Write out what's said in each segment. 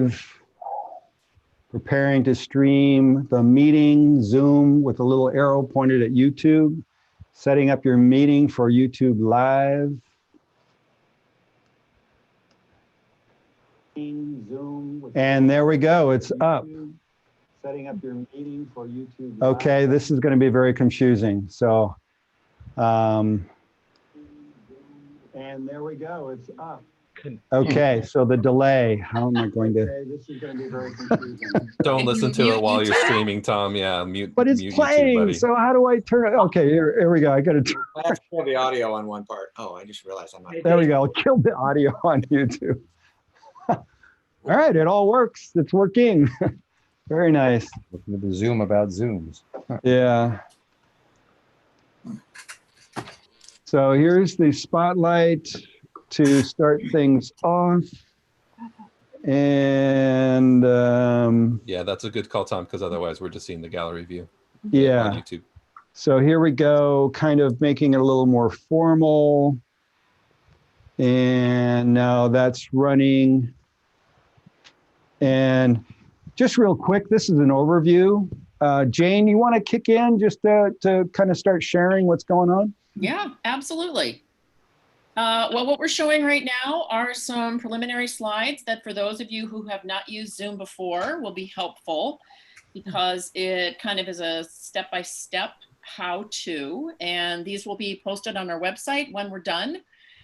live, preparing to stream the meeting, Zoom with a little arrow pointed at YouTube, setting up your meeting for YouTube Live. And there we go, it's up. Setting up your meeting for YouTube Live. Okay, this is going to be very confusing. So, and there we go, it's up. Okay, so the delay, how am I going to? Okay, this is going to be very confusing. Don't listen to it while you're streaming, Tom. Yeah, mute. But it's mute playing, YouTube, so how do I turn it? Okay, here we go. I got to turn. I have to kill the audio on one part. Oh, I just realized I'm not. There we go. I'll kill the audio on YouTube. All right, it all works. It's working. Very nice. Looking at the Zoom about Zooms. Yeah. So here's the spotlight to start things off. And yeah, that's a good call, Tom, because otherwise we're just seeing the gallery view. Yeah. On YouTube. So here we go, kind of making it a little more formal. And now that's running. And just real quick, this is an overview. Jane, you want to kick in just to kind of start sharing what's going on? Yeah, absolutely. Well, what we're showing right now are some preliminary slides that for those of you who have not used Zoom before will be helpful because it kind of is a step-by-step how-to, and these will be posted on our website when we're done.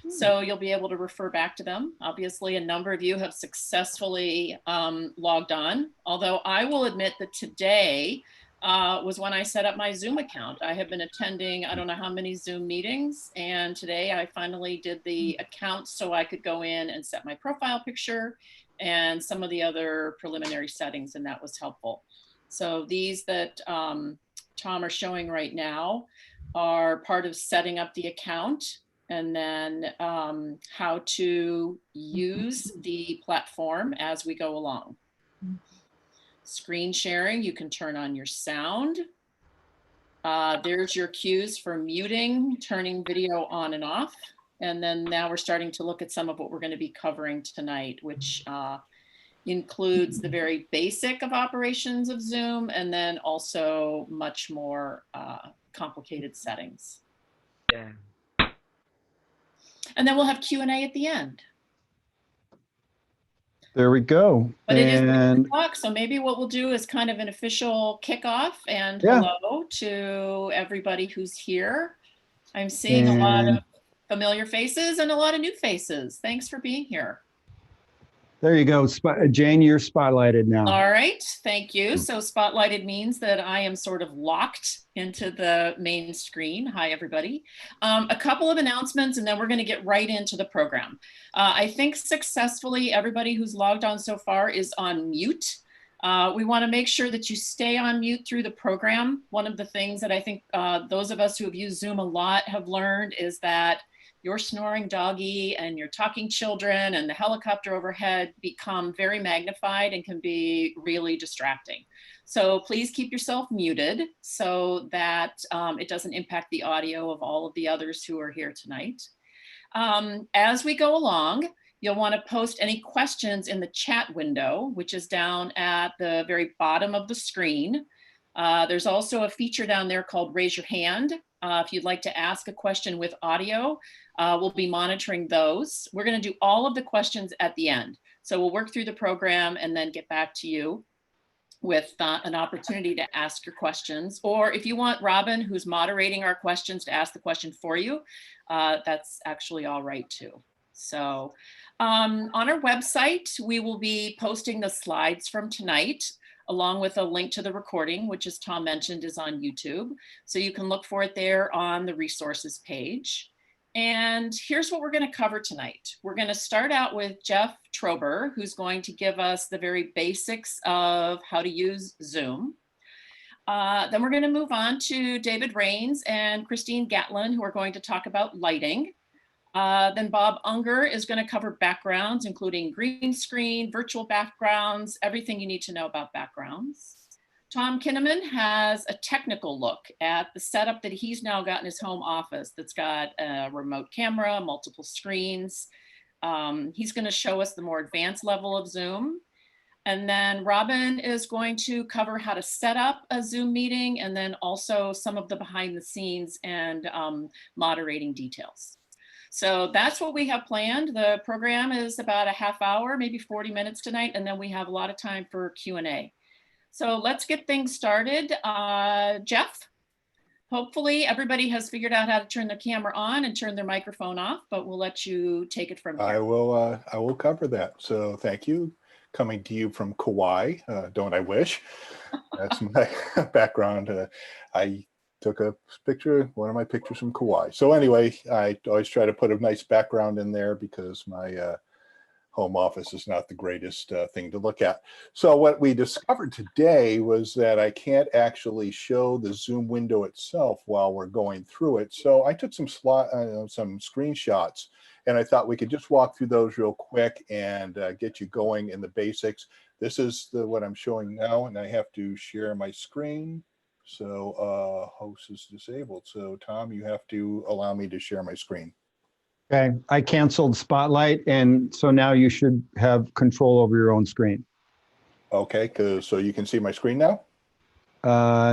So you'll be able to refer back to them. Obviously, a number of you have successfully logged on, although I will admit that today was when I set up my Zoom account. I have been attending, I don't know how many Zoom meetings, and today I finally did the account so I could go in and set my profile picture and some of the other preliminary settings, and that was helpful. So these that Tom are showing right now are part of setting up the account, and then how to use the platform as we go along. Screen sharing, you can turn on your sound. There's your cues for muting, turning video on and off. And then now we're starting to look at some of what we're going to be covering tonight, which includes the very basic of operations of Zoom, and then also much more complicated settings. Yeah. And then we'll have Q&A at the end. There we go. But it is 3 o'clock, so maybe what we'll do is kind of an official kickoff and hello to everybody who's here. I'm seeing a lot of familiar faces and a lot of new faces. Thanks for being here. There you go. Jane, you're spotlighted now. All right, thank you. So spotlighted means that I am sort of locked into the main screen. Hi, everybody. A couple of announcements, and then we're going to get right into the program. I think successfully everybody who's logged on so far is on mute. We want to make sure that you stay on mute through the program. One of the things that I think those of us who have used Zoom a lot have learned is that your snoring doggy and your talking children and the helicopter overhead become very magnified and can be really distracting. So please keep yourself muted so that it doesn't impact the audio of all of the others who are here tonight. As we go along, you'll want to post any questions in the chat window, which is down at the very bottom of the screen. There's also a feature down there called Raise Your Hand. If you'd like to ask a question with audio, we'll be monitoring those. We're going to do all of the questions at the end. So we'll work through the program and then get back to you with an opportunity to ask your questions. Or if you want Robin, who's moderating our questions, to ask the question for you, that's actually all right too. So on our website, we will be posting the slides from tonight, along with a link to the recording, which, as Tom mentioned, is on YouTube. So you can look for it there on the resources page. And here's what we're going to cover tonight. We're going to start out with Jeff Trober, who's going to give us the very basics of how to use Zoom. Then we're going to move on to David Rains and Christine Gatlin, who are going to talk about lighting. Then Bob Unger is going to cover backgrounds, including green screen, virtual backgrounds, everything you need to know about backgrounds. Tom Kinnaman has a technical look at the setup that he's now got in his home office that's got a remote camera, multiple screens. He's going to show us the more advanced level of Zoom. And then Robin is going to cover how to set up a Zoom meeting and then also some of the behind the scenes and moderating details. So that's what we have planned. The program is about a half hour, maybe 40 minutes tonight, and then we have a lot of time for Q&A. So let's get things started. Jeff, hopefully everybody has figured out how to turn their camera on and turn their microphone off, but we'll let you take it from here. I will cover that. So thank you. Coming to you from Kauai, don't I wish? That's my background. I took a picture, one of my pictures from Kauai. So anyway, I always try to put a nice background in there because my home office is not the greatest thing to look at. So what we discovered today was that I can't actually show the Zoom window itself while we're going through it. So I took some screenshots, and I thought we could just walk through those real quick and get you going in the basics. This is what I'm showing now, and I have to share my screen. So host is disabled. So Tom, you have to allow me to share my screen. Okay, I canceled Spotlight, and so now you should have control over your own screen. Okay, so you can see my screen now?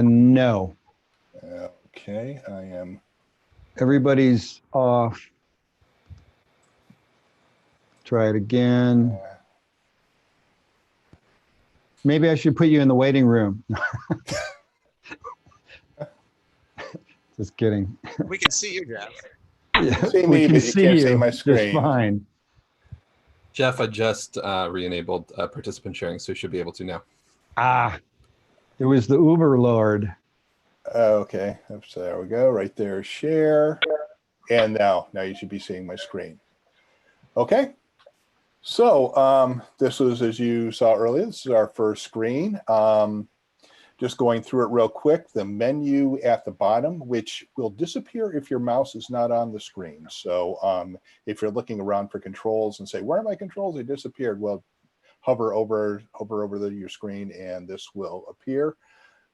No. Okay, I am. Everybody's off. Try it again. Maybe I should put you in the waiting room. Just kidding. We can see you, Jeff. See We me, can but you see can't see you my just screen. fine. Jeff, I just re-enabled participant sharing, so you should be able to now. Ah, it was the Uber Lord. Okay, so there we go, right there, share. And now you should be seeing my screen. Okay, so this was, as you saw earlier, this is our first screen. Just going through it real quick, the menu at the bottom, which will disappear if your mouse is not on the screen. So if you're looking around for controls and say, where are my controls? They disappeared. Well, hover over your screen and this will appear.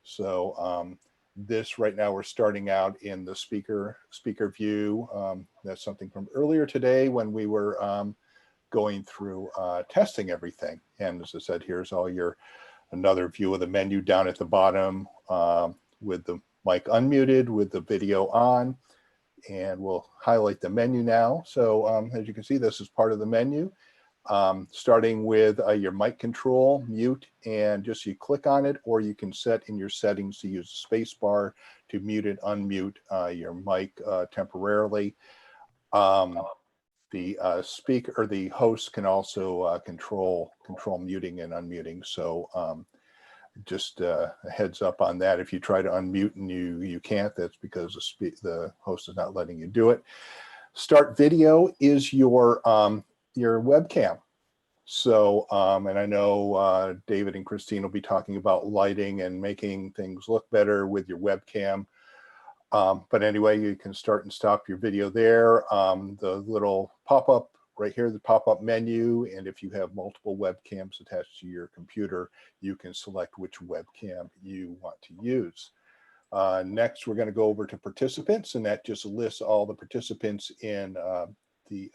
So this right now, we're starting out in the speaker view. That's something from earlier today when we were going through testing everything. And as I said, here's all your another view of the menu down at the bottom with the mic unmuted, with the video on, and we'll highlight the menu now. So as you can see, this is part of the menu, starting with your mic control, mute, and just you click on it, or you can set in your settings to use the space bar to mute and unmute your mic temporarily. The speaker or the host can also control muting and unmuting. So just a heads up on that. If you try to unmute and you can't, that's because the host is not letting you do it. Start video is your webcam. So and I know David and Christine will be talking about lighting and making things look better with your webcam. But anyway, you can start and stop your video there. The little pop-up right here, the pop-up menu, and if you have multiple webcams attached to your computer, you can select which webcam you want to use. Next, we're going to go over to participants, and that just lists all the participants in the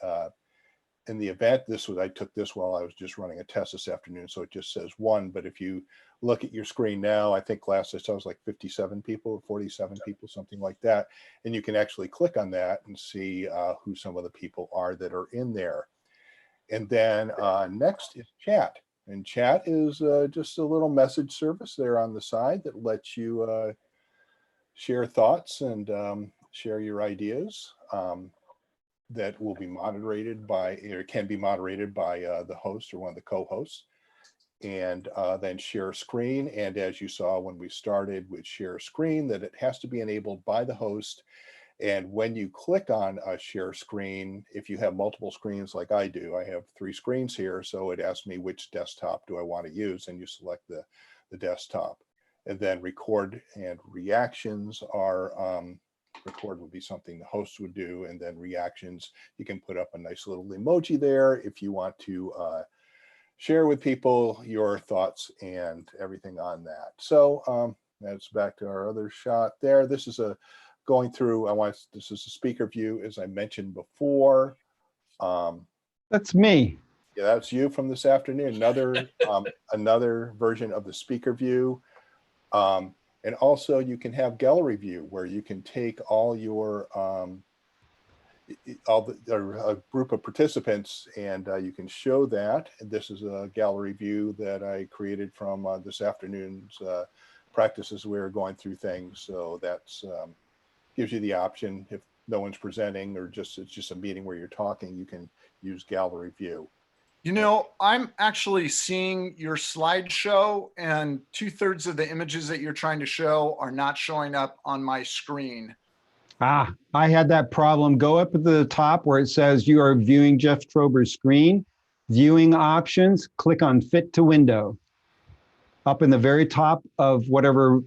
event. I took this while I was just running a test this afternoon, so it just says 1. But if you look at your screen now, I think last I saw was like 57 people or 47 people, something like that. And you can actually click on that and see who some of the people are that are in there. And then next is chat. And chat is just a little message service there on the side that lets you share thoughts and share your ideas. That will be moderated by, or can be moderated by the host or one of the co-hosts. And then share screen. And as you saw when we started with share screen, that it has to be enabled by the host. And when you click on a share screen, if you have multiple screens like I do, I have 3 screens here. So it asks me which desktop do I want to use, and you select the desktop. And then record and reactions are, record would be something the host would do. And then reactions, you can put up a nice little emoji there if you want to share with people your thoughts and everything on that. So that's back to our other shot there. This is going through, this is a speaker view, as I mentioned before. That's me. Yeah, that's you from this afternoon. Another version of the speaker view. And also you can have gallery view where you can take all your a group of participants and you can show that. And this is a gallery view that I created from this afternoon's practices. We were going through things. So that's gives you the option if no one's presenting or it's just a meeting where you're talking, you can use gallery view. You know, I'm actually seeing your slideshow and 2/3 of the images that you're trying to show are not showing up on my screen. Ah, I had that problem. Go up at the top where it says you are viewing Jeff Trober's screen, viewing options, click on fit to window. Up in the very top of whatever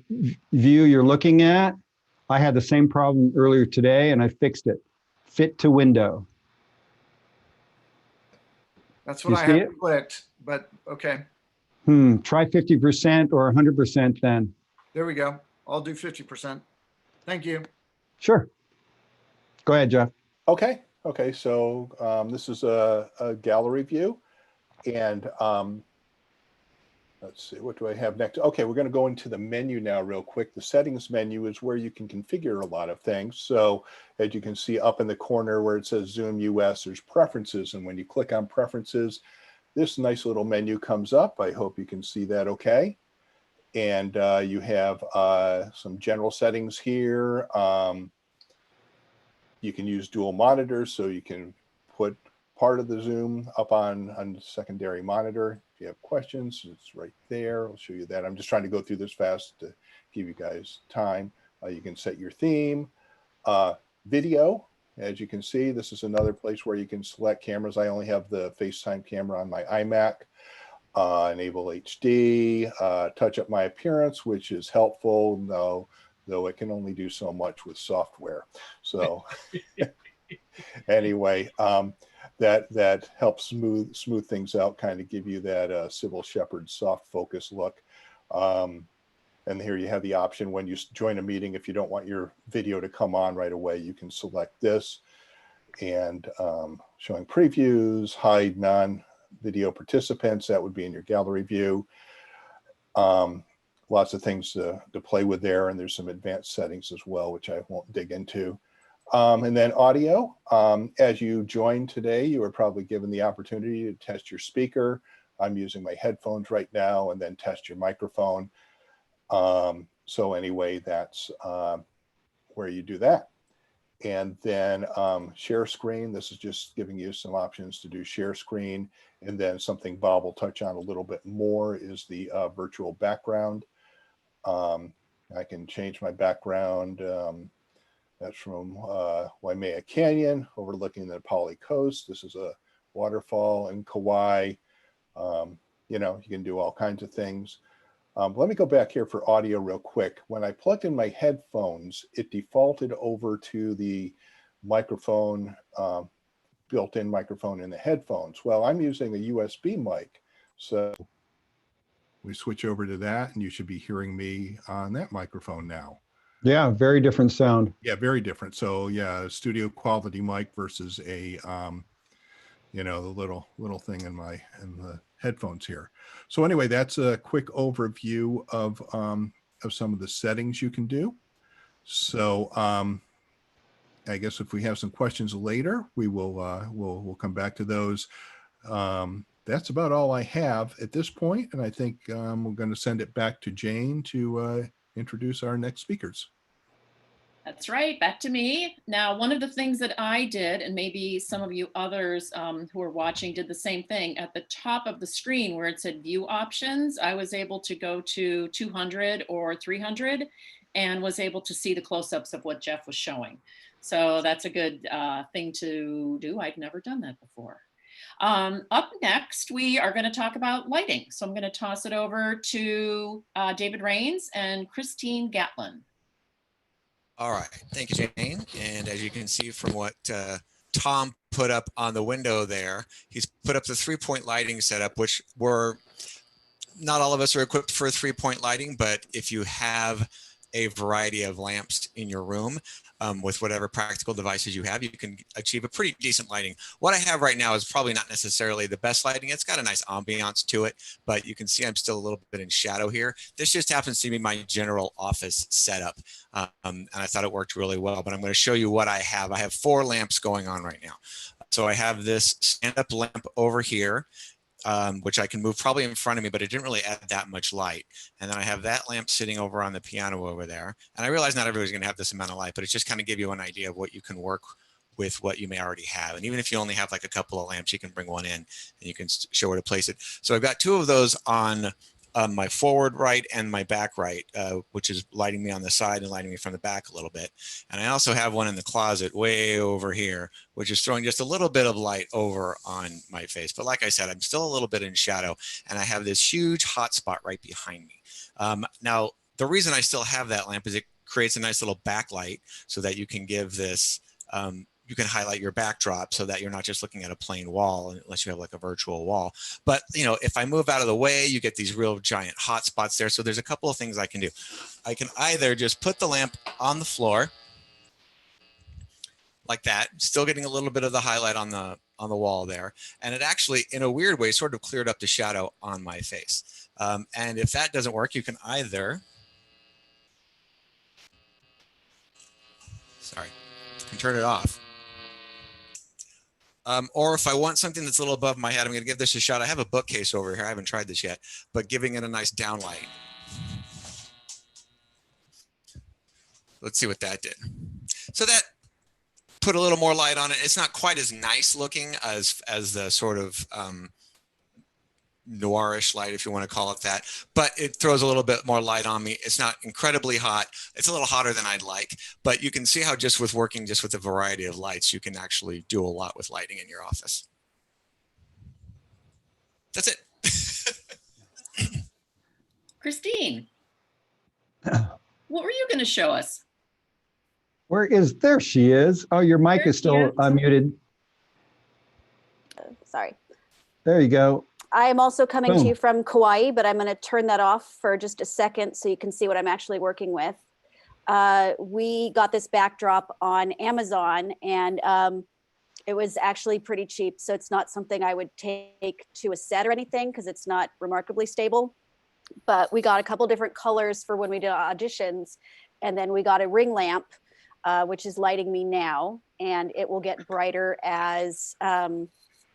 view you're looking at, I had the same problem earlier today and I fixed it. Fit to window. That's You what I see have it? clicked, but okay, Try 50% or 100% then. there we go. I'll do 50%. Thank you. Sure. Go ahead, Jeff. Okay. So this is a gallery view, and let's see, what do I have next? Okay, we're going to go into the menu now real quick. The settings menu is where you can configure a lot of things. So as you can see up in the corner where it says Zoom US, there's preferences. And when you click on preferences, this nice little menu comes up. I hope you can see that okay. And you have some general settings here. You can use dual monitors, so you can put part of the Zoom up on the secondary monitor. If you have questions, it's right there. I'll show you that. I'm just trying to go through this fast to give you guys time. You can set your theme. Video, as you can see, this is another place where you can select cameras. I only have the FaceTime camera on my iMac. Enable HD, touch up my appearance, which is helpful, though it can only do so much with software. So anyway, that helps smooth things out, kind of give you that Sybil Shepherd soft focus look. And here you have the option when you join a meeting, if you don't want your video to come on right away, you can select this. And showing previews, hide non-video participants, that would be in your gallery view. Lots of things to play with there, and there's some advanced settings as well, which I won't dig into. And then audio, as you joined today, you were probably given the opportunity to test your speaker. I'm using my headphones right now, and then test your microphone. So anyway, that's where you do that. And then share screen, this is just giving you some options to do share screen. And then something Bob will touch on a little bit more is the virtual background. I can change my background. That's from Waimea Canyon overlooking the Napali Coast. This is a waterfall in Kauai. You know, you can do all kinds of things. Let me go back here for audio real quick. When I plugged in my headphones, it defaulted over to the microphone, built-in microphone in the headphones. Well, I'm using a USB mic. So we switch over to that and you should be hearing me on that microphone now. Yeah, very different sound. Yeah, very different. So yeah, studio quality mic versus a, you know, the little thing in the headphones here. So anyway, that's a quick overview of some of the settings you can do. So I guess if we have some questions later, we will we'll come back to those. That's about all I have at this point, and I think we're going to send it back to Jane to introduce our next speakers. That's right, back to me. Now, one of the things that I did, and maybe some of you others who are watching did the same thing, at the top of the screen where it said view options, I was able to go to 200 or 300 and was able to see the close-ups of what Jeff was showing. So that's a good thing to do. I've never done that before. Up next, we are going to talk about lighting. So I'm going to toss it over to David Rains and Christine Gatlin. All right, thank you, Jane. And as you can see from what Tom put up on the window there, he's put up the 3-point lighting setup, which not all of us are equipped for 3-point lighting, but if you have a variety of lamps in your room, with whatever practical devices you have, you can achieve a pretty decent lighting. What I have right now is probably not necessarily the best lighting. It's got a nice ambiance to it, but you can see I'm still a little bit in shadow here. This just happens to be my general office setup. And I thought it worked really well, but I'm going to show you what I have. I have 4 lamps going on right now. So I have this stand-up lamp over here, which I can move probably in front of me, but it didn't really add that much light. And then I have that lamp sitting over on the piano over there. And I realize not everybody's going to have this amount of light, but it's just kind of give you an idea of what you can work with what you may already have. And even if you only have like a couple of lamps, you can bring one in and you can show where to place it. So I've got 2 of those on my forward right and my back right, which is lighting me on the side and lighting me from the back a little bit. And I also have one in the closet way over here, which is throwing just a little bit of light over on my face. But like I said, I'm still a little bit in shadow, and I have this huge hot spot right behind me. Now, the reason I still have that lamp is it creates a nice little backlight so that you can give this, you can highlight your backdrop so that you're not just looking at a plain wall unless you have like a virtual wall. But you know, if I move out of the way, you get these real giant hot spots there. So there's a couple of things I can do. I can either just put the lamp on the floor like that, still getting a little bit of the highlight on the wall there. And it actually, in a weird way, sort of cleared up the shadow on my face. And if that doesn't work, you can either, sorry, you can turn it off. Or if I want something that's a little above my head, I'm going to give this a shot. I have a bookcase over here. I haven't tried this yet, but giving it a nice downlight. Let's see what that did. So that put a little more light on it. It's not quite as nice looking as the sort of noirish light, if you want to call it that, but it throws a little bit more light on me. It's not incredibly hot. It's a little hotter than I'd like, but you can see how just with working just with a variety of lights, you can actually do a lot with lighting in your office. That's it. Christine, what were you going to show us? There she is. Oh, your mic There is still she is. muted. Sorry. There you go. I am also coming to Boom. you from Kauai, but I'm going to turn that off for just a second so you can see what I'm actually working with. We got this backdrop on Amazon, and it was actually pretty cheap. So it's not something I would take to a set or anything because it's not remarkably stable. But we got a couple different colors for when we did auditions. And then we got a ring lamp, which is lighting me now. And it will get brighter as the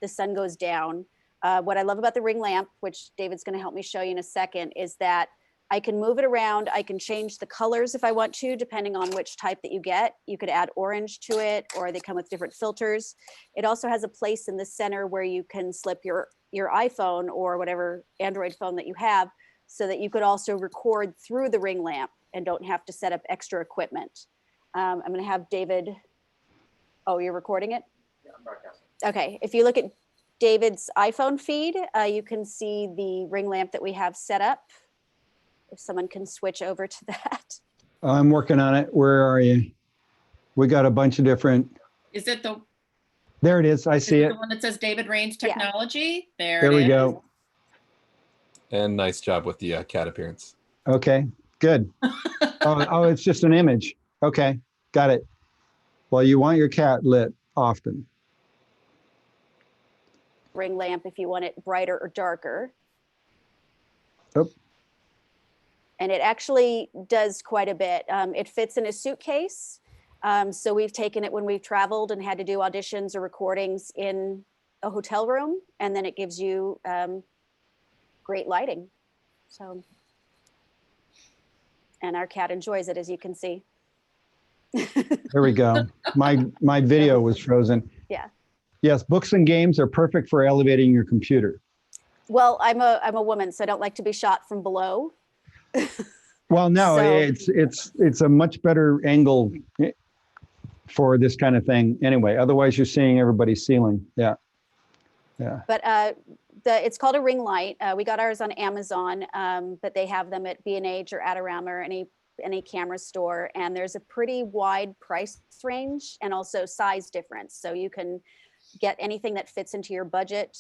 sun goes down. What I love about the ring lamp, which David's going to help me show you in a second, is that I can move it around. I can change the colors if I want to, depending on which type that you get. You could add orange to it, or they come with different filters. It also has a place in the center where you can slip your iPhone or whatever Android phone that you have, so that you could also record through the ring lamp and don't have to set up extra equipment. I'm going to have David. Oh, you're recording it? Yeah, I'm broadcasting. Okay. If you look at David's iPhone feed, you can see the ring lamp that we have set up. If someone can switch over to that. I'm working on it. Where are you? We got a bunch of different. Is it the There it is. I see it. the one that says David Rains Yeah. Technology? There we go. And nice job with the cat appearance. Okay, good. Oh, it's just an image. Okay, got it. Well, you want your cat lit often. Ring lamp if you want it brighter or darker. Oh. And it actually does quite a bit. It fits in a suitcase. So we've taken it when we've traveled and had to do auditions or recordings in a hotel room, and then it gives you great lighting. So, and our cat enjoys it, as you can see. There we go. My video was frozen. Yeah. Yes, books and games are perfect for elevating your computer. Well, I'm a woman, so I don't like to be shot from below. Well, no, So- it's a much better angle for this kind of thing anyway. Otherwise, you're seeing everybody's ceiling. Yeah. Yeah. But it's called a ring light. We got ours on Amazon, but they have them at B&H or Adorama or any camera store. And there's a pretty wide price range and also size difference. So you can get anything that fits into your budget,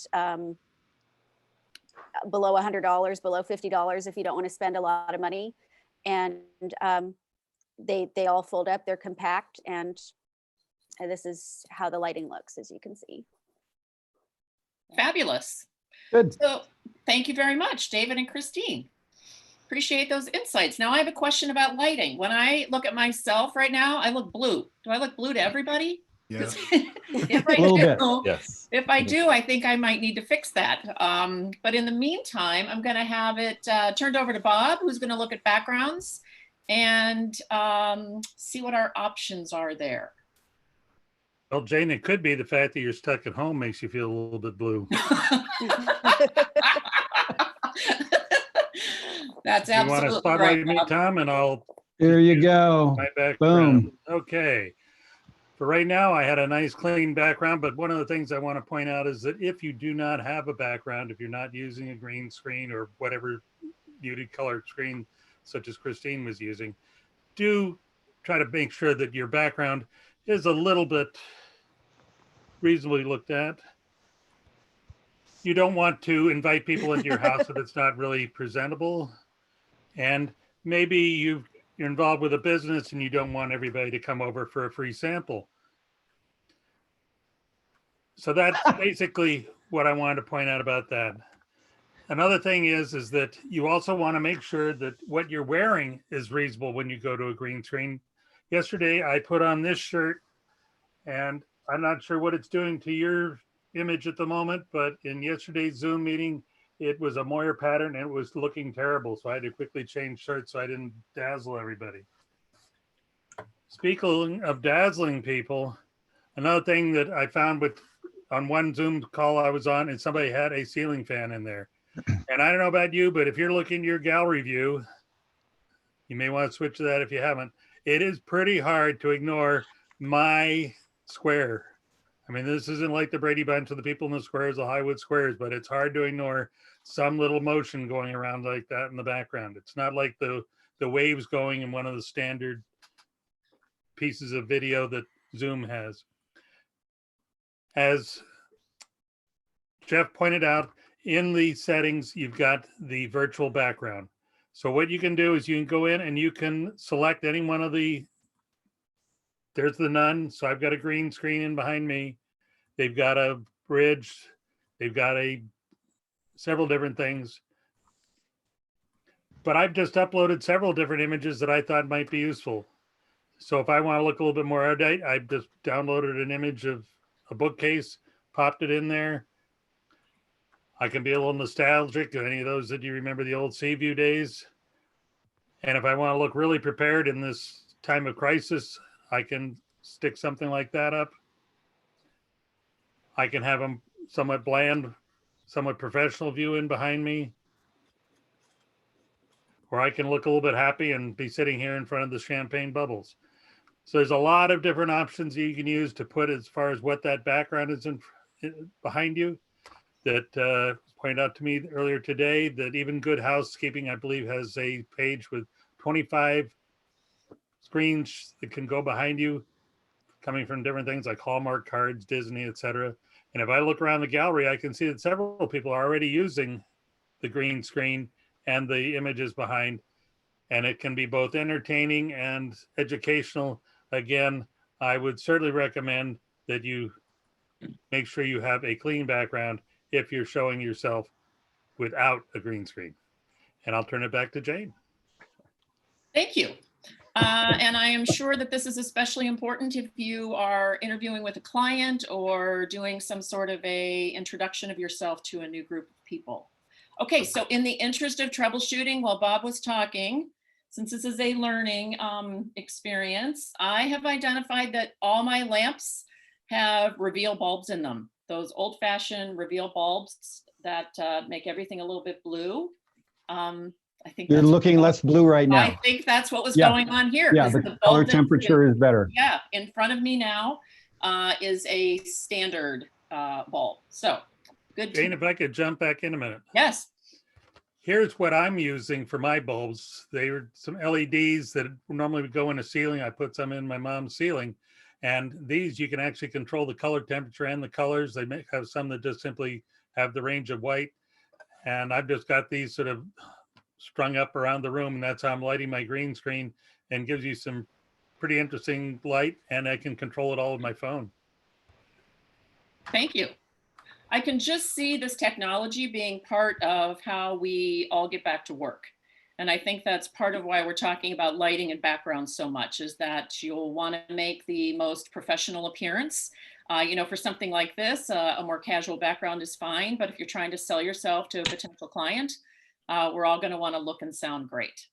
below $100, below $50 if you don't want to spend a lot of money. And they all fold up, they're compact, and this is how the lighting looks, as you can see. Fabulous. Good. So thank you very much, David and Christine. Appreciate those insights. Now I have a question about lighting. When I look at myself right now, I look blue. Do I look blue to everybody? Yeah. If I A little bit. do, Yes. if I do, I think I might need to fix that. But in the meantime, I'm going to have it turned over to Bob, who's going to look at backgrounds and see what our options are there. Well, Jane, it could be the fact that you're stuck at home makes you feel a little bit blue. That's You want absolutely to spotlight right, me, Bob. Tom, and I'll Here you go. my background. Boom. Okay. For right now, I had a nice clean background, but one of the things I want to point out is that if you do not have a background, if you're not using a green screen or whatever muted color screen, such as Christine was using, do try to make sure that your background is a little bit reasonably looked at. You don't want to invite people into your house if it's not really presentable. And maybe you're involved with a business and you don't want everybody to come over for a free sample. So that's basically what I wanted to point out about that. Another thing is that you also want to make sure that what you're wearing is reasonable when you go to a green screen. Yesterday, I put on this shirt, and I'm not sure what it's doing to your image at the moment, but in yesterday's Zoom meeting, it was a Moyer pattern and it was looking terrible. So I had to quickly change shirts so I didn't dazzle everybody. Speaking of dazzling people, another thing that I found on one Zoom call I was on, and somebody had a ceiling fan in there. And I don't know about you, but if you're looking at your gallery view, you may want to switch to that if you haven't. It is pretty hard to ignore my square. I mean, this isn't like the Brady Bunch of the people in the squares, the Highwood squares, but it's hard to ignore some little motion going around like that in the background. It's not like the waves going in one of the standard pieces of video that Zoom has. As Jeff pointed out, in the settings, you've got the virtual background. So what you can do is you can go in and you can select any one of there's the none. So I've got a green screen in behind me. They've got a bridge. They've got several different things. But I've just uploaded several different images that I thought might be useful. So if I want to look a little bit more erudite, I've just downloaded an image of a bookcase, popped it in there. I can be a little nostalgic, any of those that you remember the old Seaview days. And if I want to look really prepared in this time of crisis, I can stick something like that up. I can have them somewhat bland, somewhat professional view in behind me. Or I can look a little bit happy and be sitting here in front of the champagne bubbles. So there's a lot of different options you can use to put as far as what that background is behind you. That pointed out to me earlier today that even Good Housekeeping, I believe, has a page with 25 screens that can go behind you, coming from different things like Hallmark cards, Disney, etc. And if I look around the gallery, I can see that several people are already using the green screen and the images behind. And it can be both entertaining and educational. Again, I would certainly recommend that you make sure you have a clean background if you're showing yourself without a green screen. And I'll turn it back to Jane. Thank you. And I am sure that this is especially important if you are interviewing with a client or doing some sort of a introduction of yourself to a new group of people. Okay, so in the interest of troubleshooting, while Bob was talking, since this is a learning experience, I have identified that all my lamps have reveal bulbs in them. Those old-fashioned reveal bulbs that make everything a little bit blue. I think You're looking less blue right now. I think that's what was Yeah. going on here. Yeah, the color temperature is better. Yeah, in front of me now is a standard bulb. So good. Jane, if I could jump back in a minute. Yes. Here's what I'm using for my bulbs. They were some LEDs that normally would go in a ceiling. I put some in my mom's ceiling. And these, you can actually control the color temperature and the colors. They may have some that just simply have the range of white. And I've just got these sort of strung up around the room, and that's how I'm lighting my green screen, and gives you some pretty interesting light, and I can control it all with my phone. Thank you. I can just see this technology being part of how we all get back to work. And I think that's part of why we're talking about lighting and background so much, is that you'll want to make the most professional appearance. You know, for something like this, a more casual background is fine. But if you're trying to sell yourself to a potential client, we're all going to want to look and sound great.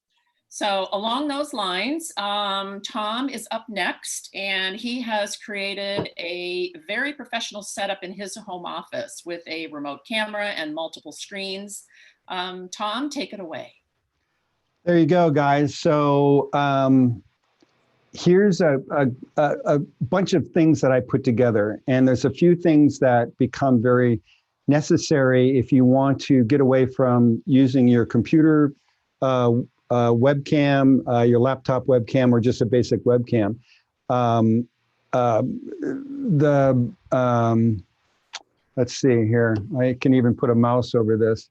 So along those lines, Tom is up next, and he has created a very professional setup in his home office with a remote camera and multiple screens. Tom, take it away. There you go, guys. So here's a bunch of things that I put together, and there's a few things that become very necessary if you want to get away from using your computer webcam, your laptop webcam, or just a basic webcam. Let's see here. I can even put a mouse over this.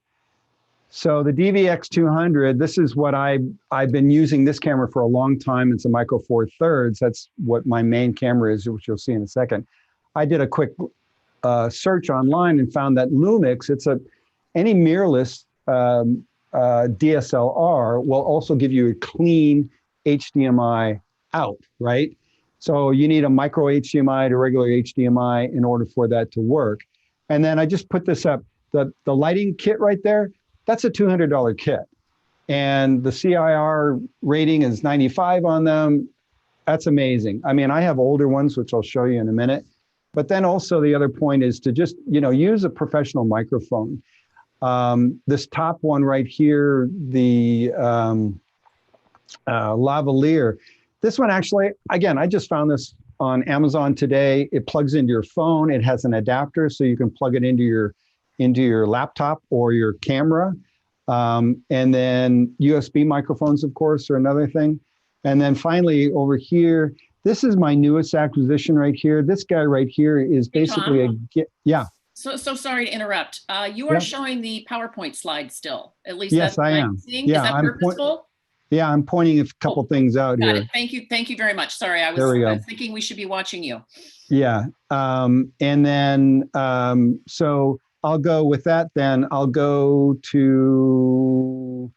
So the DVX200, this is what I've been using this camera for a long time. It's a Micro Four Thirds. That's what my main camera is, which you'll see in a second. I did a quick search online and found that Lumix, any mirrorless DSLR will also give you a clean HDMI out, right? So you need a micro HDMI to regular HDMI in order for that to work. And then I just put this up, the lighting kit right there, that's a $200 kit. And the CIR rating is 95 on them. That's amazing. I mean, I have older ones, which I'll show you in a minute. But then also the other point is to just, use a professional microphone. This top one right here, the lavalier, this one actually, again, I just found this on Amazon today. It plugs into your phone. It has an adapter, so you can plug it into your laptop or your camera. And then USB microphones, of course, are another thing. And then finally over here, this is my newest acquisition right here. This guy right here is basically yeah. So sorry to interrupt. You are showing the PowerPoint slide still. At least yes, that's what I I'm am. seeing. Yeah, is that purposeful? Yeah, I'm pointing a couple things out Got here. it. Thank you. Thank you very much. Sorry, I was thinking we should be watching you. Yeah. And then, so I'll go with that then. I'll go to,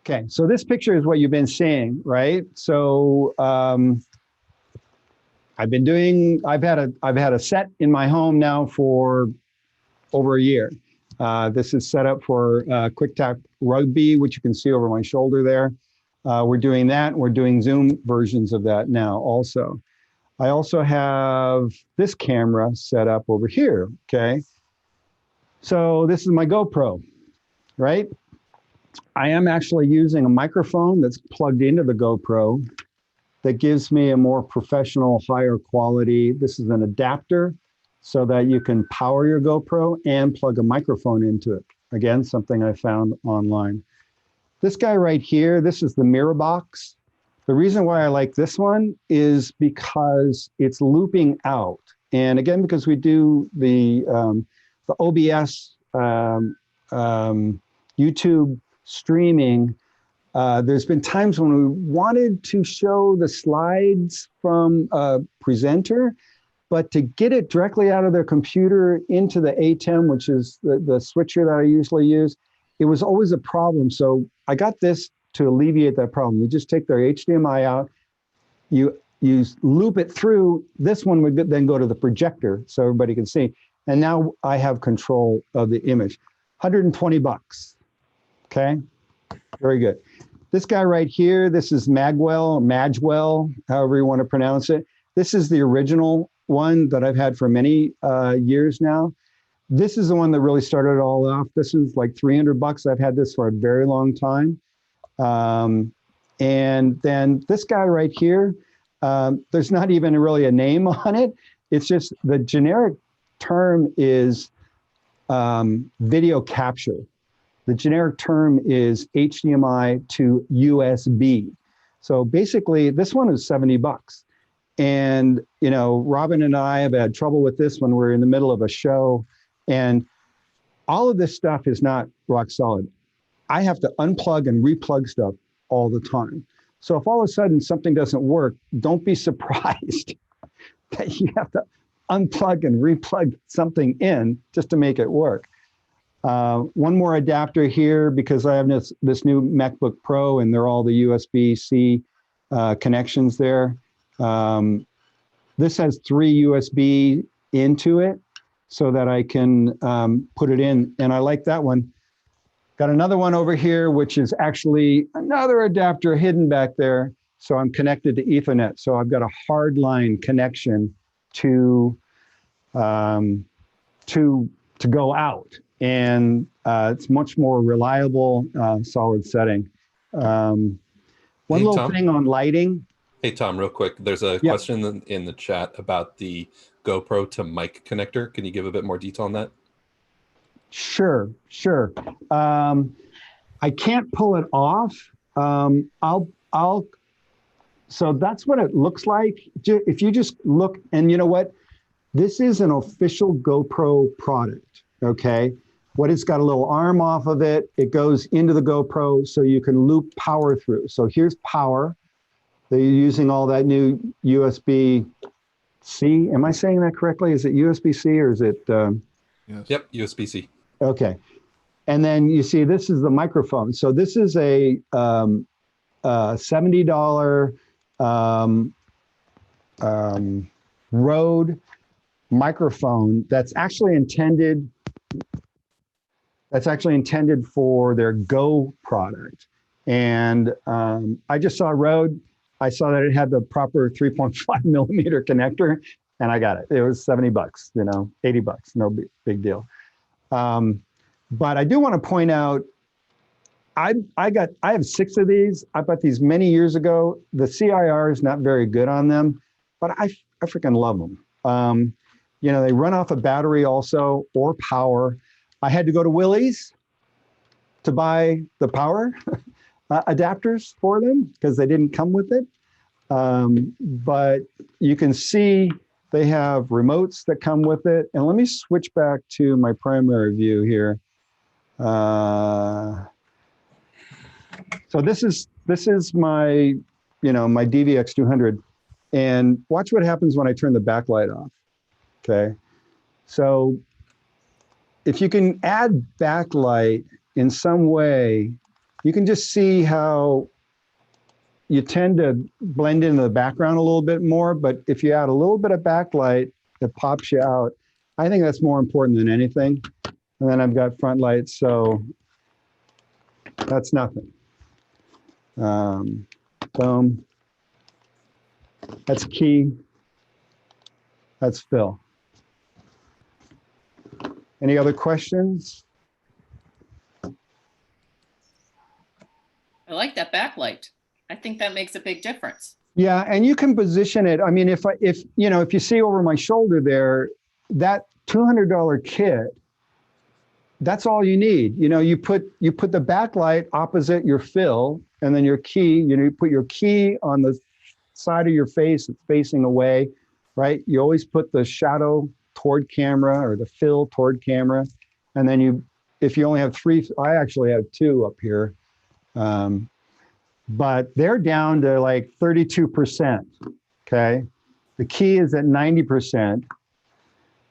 okay, so this picture is what you've been seeing, right? So I've had a set in my home now for over a year. This is set up for quick tap rugby, which you can see over my shoulder there. We're doing that. We're doing Zoom versions of that now also. I also have this camera set up over here, okay? So this is my GoPro, right? I am actually using a microphone that's plugged into the GoPro that gives me a more professional, higher quality. This is an adapter so that you can power your GoPro and plug a microphone into it. Again, something I found online. This guy right here, this is the mirror box. The reason why I like this one is because it's looping out. And again, because we do the OBS YouTube streaming, there's been times when we wanted to show the slides from a presenter, but to get it directly out of their computer into the ATEM, which is the switcher that I usually use, it was always a problem. So I got this to alleviate that problem. You just take their HDMI out, you loop it through. This one would then go to the projector so everybody can see. And now I have control of the image. 120 bucks, okay? Very good. This guy right here, this is Magwell, however you want to pronounce it. This is the original one that I've had for many years now. This is the one that really started it all off. This is like 300 bucks. I've had this for a very long time. And then this guy right here, there's not even really a name on it. It's just the generic term is video capture. The generic term is HDMI to USB. So basically this one is 70 bucks. And, you know, Robin and I have had trouble with this when we're in the middle of a show, and all of this stuff is not rock solid. I have to unplug and replug stuff all the time. So if all of a sudden something doesn't work, don't be surprised that you have to unplug and replug something in just to make it work. One more adapter here because I have this new MacBook Pro and they're all the USB-C connections there. This has 3 USB into it so that I can put it in, and I like that one. Got another one over here, which is actually another adapter hidden back there. So I'm connected to Ethernet. So I've got a hard line connection to go out, and it's much more reliable, solid setting. One little Tom? thing on lighting. Hey, Tom, real quick. There's a question in the chat about the GoPro to mic connector. Can you give a bit more detail on that? Sure. I can't pull it off. So that's what it looks like. If you just look, and you know what? This is an official GoPro product, okay? What it's got a little arm off of it. It goes into the GoPro so you can loop power through. So here's power. They're using all that new USB-C. Am I saying that correctly? Is it USB-C or is it? Yes. Yep, USB-C. Okay. And then you see this is the microphone. So this is a $70 Rode microphone that's actually intended for their Go product. And I just saw Rode. I saw that it had the proper 3.5 millimeter connector, and I got it. It was $70, $80, no big deal. But I do want to point out, I have 6 of these. I bought these many years ago. The CIR is not very good on them, but I freaking love them. They run off a battery also or power. I had to go to Willie's to buy the power adapters for them because they didn't come with it. But you can see they have remotes that come with it. And let me switch back to my primary view here. So this is my, my DVX200, and watch what happens when I turn the backlight off. Okay. So if you can add backlight in some way, you can just see how you tend to blend into the background a little bit more, but if you add a little bit of backlight, it pops you out. I think that's more important than anything. And then I've got front lights, so that's nothing. Boom. That's key. That's Phil. Any other questions? I like that backlight. I think that makes a big difference. Yeah, and you can position it. I mean, if you see over my shoulder there, that $200 kit, that's all you need. You put the backlight opposite your fill, and then your key. You put your key on the side of your face, it's facing away, right? You always put the shadow toward camera or the fill toward camera, and then if you only have 3, I actually have 2 up here. But they're down to like 32%, okay? The key is at 90%,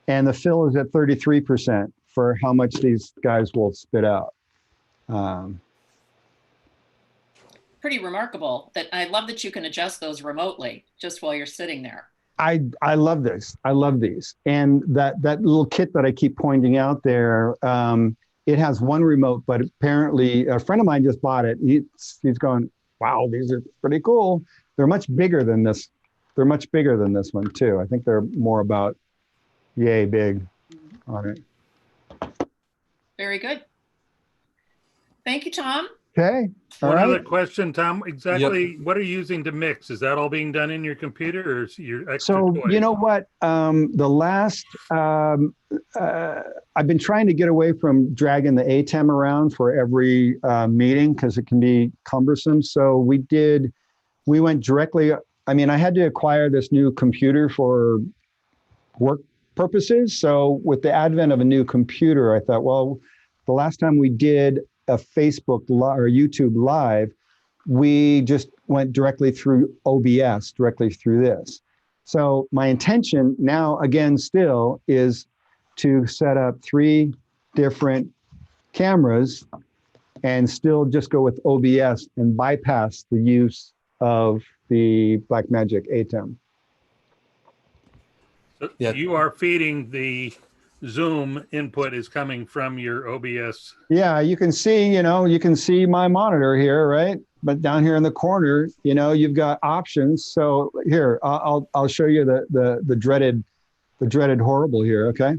and the fill is at 33% for how much these guys will spit out. Pretty remarkable. That I love that you can adjust those remotely just while you're sitting there. I love this. I love these. And that little kit that I keep pointing out there, it has one remote, but apparently a friend of mine just bought it. He's going, wow, these are pretty cool. They're much bigger than this. They're much bigger than this one too. I think they're more about yay big on it. Very good. Thank you, Tom. Okay. One other question, Tom. Exactly what are you using to mix? Is that all being done in your computer, or is your extra So toys? you know what? The last I've been trying to get away from dragging the ATEM around for every meeting because it can be cumbersome. So we went directly. I mean, I had to acquire this new computer for work purposes. So with the advent of a new computer, I thought, well, the last time we did a Facebook or YouTube live, we just went directly through OBS, directly through this. So my intention now, again, still is to set up 3 different cameras and still just go with OBS and bypass the use of the Blackmagic ATEM. So Yeah. you are feeding the Zoom input is coming from your OBS. Yeah, you can see, you can see my monitor here, right? But down here in the corner, you've got options. So here, I'll show you the dreaded horrible here. Okay.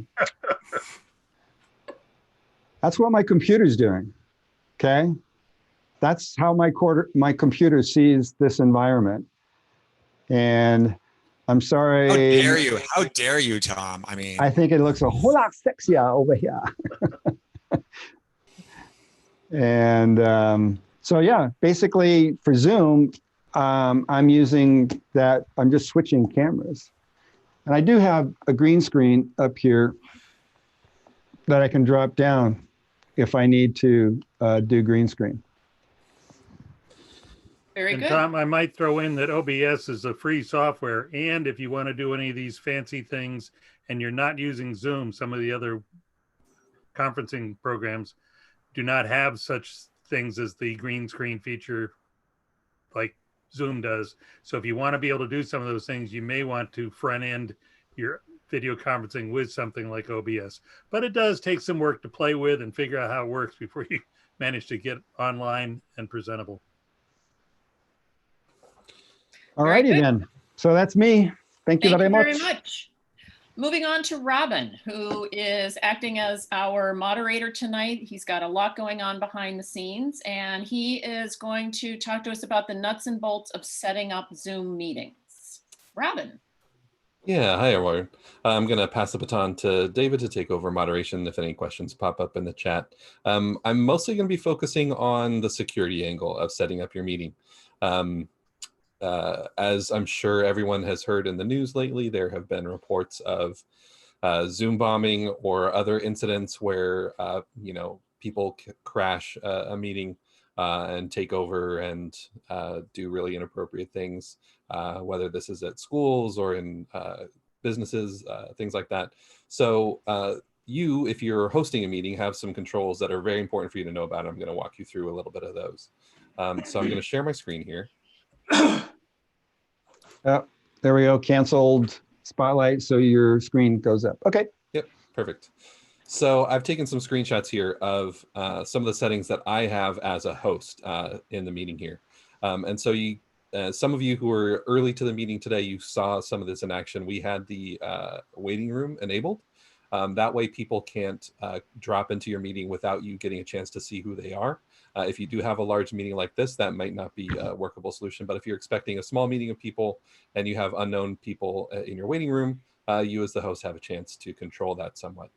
That's what my computer's doing. Okay. That's how my computer sees this environment. And I'm sorry. How dare you? How dare you, Tom? I mean, I think it looks a whole lot sexier over here. And so, yeah, basically for Zoom, I'm using that. I'm just switching cameras. And I do have a green screen up here that I can drop down if I need to do green screen. Very And good. Tom, I might throw in that OBS is a free software. And if you want to do any of these fancy things and you're not using Zoom, some of the other conferencing programs do not have such things as the green screen feature like Zoom does. So if you want to be able to do some of those things, you may want to front end your video conferencing with something like OBS. But it does take some work to play with and figure out how it works before you manage to get online and presentable. All righty then. So that's me. Thank you very much. Moving on to Robin, who is acting as our moderator tonight. He's got a lot going on behind the scenes, and he is going to talk to us about the nuts and bolts of setting up Zoom meetings. Robin. Yeah, hi everyone. I'm going to pass the baton to David to take over moderation if any questions pop up in the chat. I'm mostly going to be focusing on the security angle of setting up your meeting. As I'm sure everyone has heard in the news lately, there have been reports of Zoom bombing or other incidents where people crash a meeting and take over and do really inappropriate things, whether this is at schools or in businesses, things like that. So if you're hosting a meeting, have some controls that are very important for you to know about. I'm going to walk you through a little bit of those. So I'm going to share my screen here. Oh, there we go. Canceled spotlight. So your screen goes up. Okay. Yep. Perfect. So I've taken some screenshots here of some of the settings that I have as a host in the meeting here. And so some of you who were early to the meeting today, you saw some of this in action. We had the waiting room enabled. That way people can't drop into your meeting without you getting a chance to see who they are. If you do have a large meeting like this, that might not be a workable solution. But if you're expecting a small meeting of people and you have unknown people in your waiting room, you as the host have a chance to control that somewhat.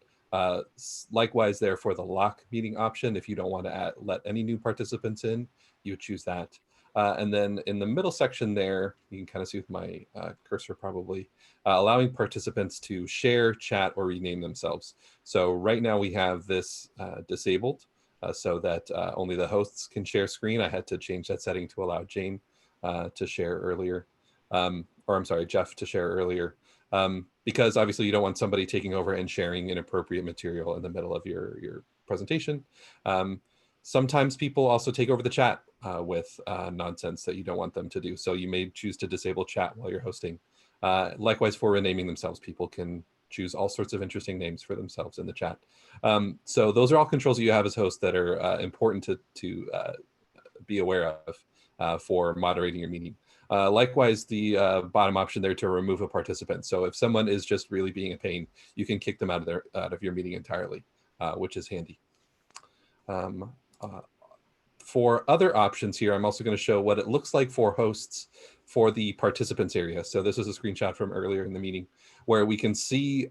Likewise there for the lock meeting option, if you don't want to let any new participants in, you would choose that. And then in the middle section there, you can kind of see with my cursor probably, allowing participants to share, chat, or rename themselves. So right now we have this disabled so that only the hosts can share screen. I had to change that setting to allow Jane to share earlier, or I'm sorry, Jeff to share earlier. Because obviously you don't want somebody taking over and sharing inappropriate material in the middle of your presentation. Sometimes people also take over the chat with nonsense that you don't want them to do. So you may choose to disable chat while you're hosting. Likewise for renaming themselves, people can choose all sorts of interesting names for themselves in the chat. So those are all controls that you have as host that are important to be aware of for moderating your meeting. Likewise, the bottom option there to remove a participant. So if someone is just really being a pain, you can kick them out of your meeting entirely, which is handy. For other options here, I'm also going to show what it looks like for hosts for the participants area. So this is a screenshot from earlier in the meeting where we can see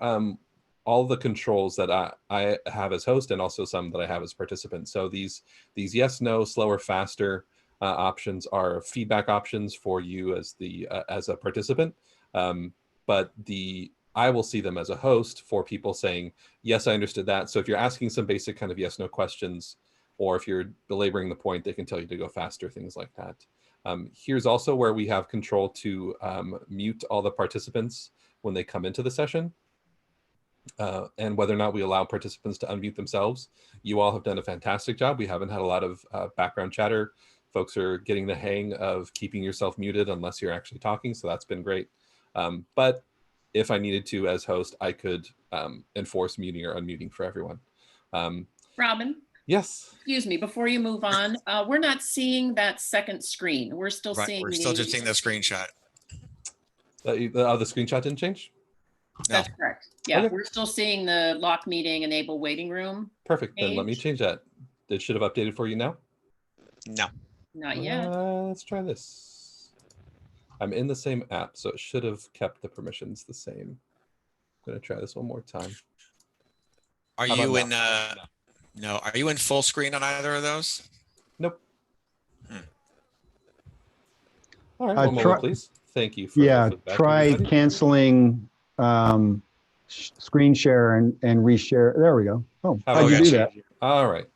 all the controls that I have as host and also some that I have as participant. So these yes, no, slower, faster options are feedback options for you as a participant. But I will see them as a host for people saying, yes, I understood that. So if you're asking some basic kind of yes, no questions, or if you're belaboring the point, they can tell you to go faster, things like that. Here's also where we have control to mute all the participants when they come into the session, and whether or not we allow participants to unmute themselves. You all have done a fantastic job. We haven't had a lot of background chatter. Folks are getting the hang of keeping yourself muted unless you're actually talking, so that's been great. But if I needed to, as host, I could enforce muting or unmuting for everyone. Robin? Yes. Excuse me, before you move on, we're not seeing that second screen. We're still Right, seeing we're still just seeing the screenshot. The screenshot didn't change? No. That's correct. Yeah, Okay. we're still seeing the lock meeting, enable waiting room. Perfect. Then let me Page. change that. It should have updated for you now. No. Not yet. Let's try this. I'm in the same app, so it should have kept the permissions the same. I'm going to try this one more time. Are How about you in now? no, are you in full screen on either of those? Nope. Hmm. All right, Uh, one try- moment, please. Thank you for the Yeah, feedback, try everybody. canceling screen share and reshare. There we go. Oh, How how'd about you do that? that? All right.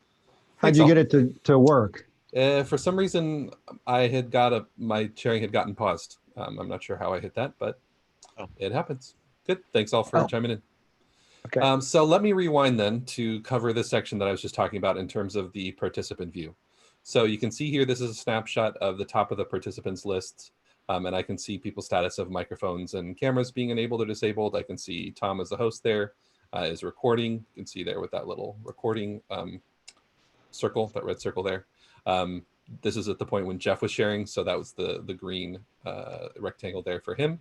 How'd Thanks you all. get it to work? For some reason, I had got my sharing had gotten paused. I'm not sure how I hit that, but it happens. Good. Thanks all for chiming in. Okay. So let me rewind then to cover this section that I was just talking about in terms of the participant view. So you can see here, this is a snapshot of the top of the participants list. And I can see people's status of microphones and cameras being enabled or disabled. I can see Tom as the host there is recording. You can see there with that little recording circle, that red circle there. This is at the point when Jeff was sharing. So that was the green rectangle there for him.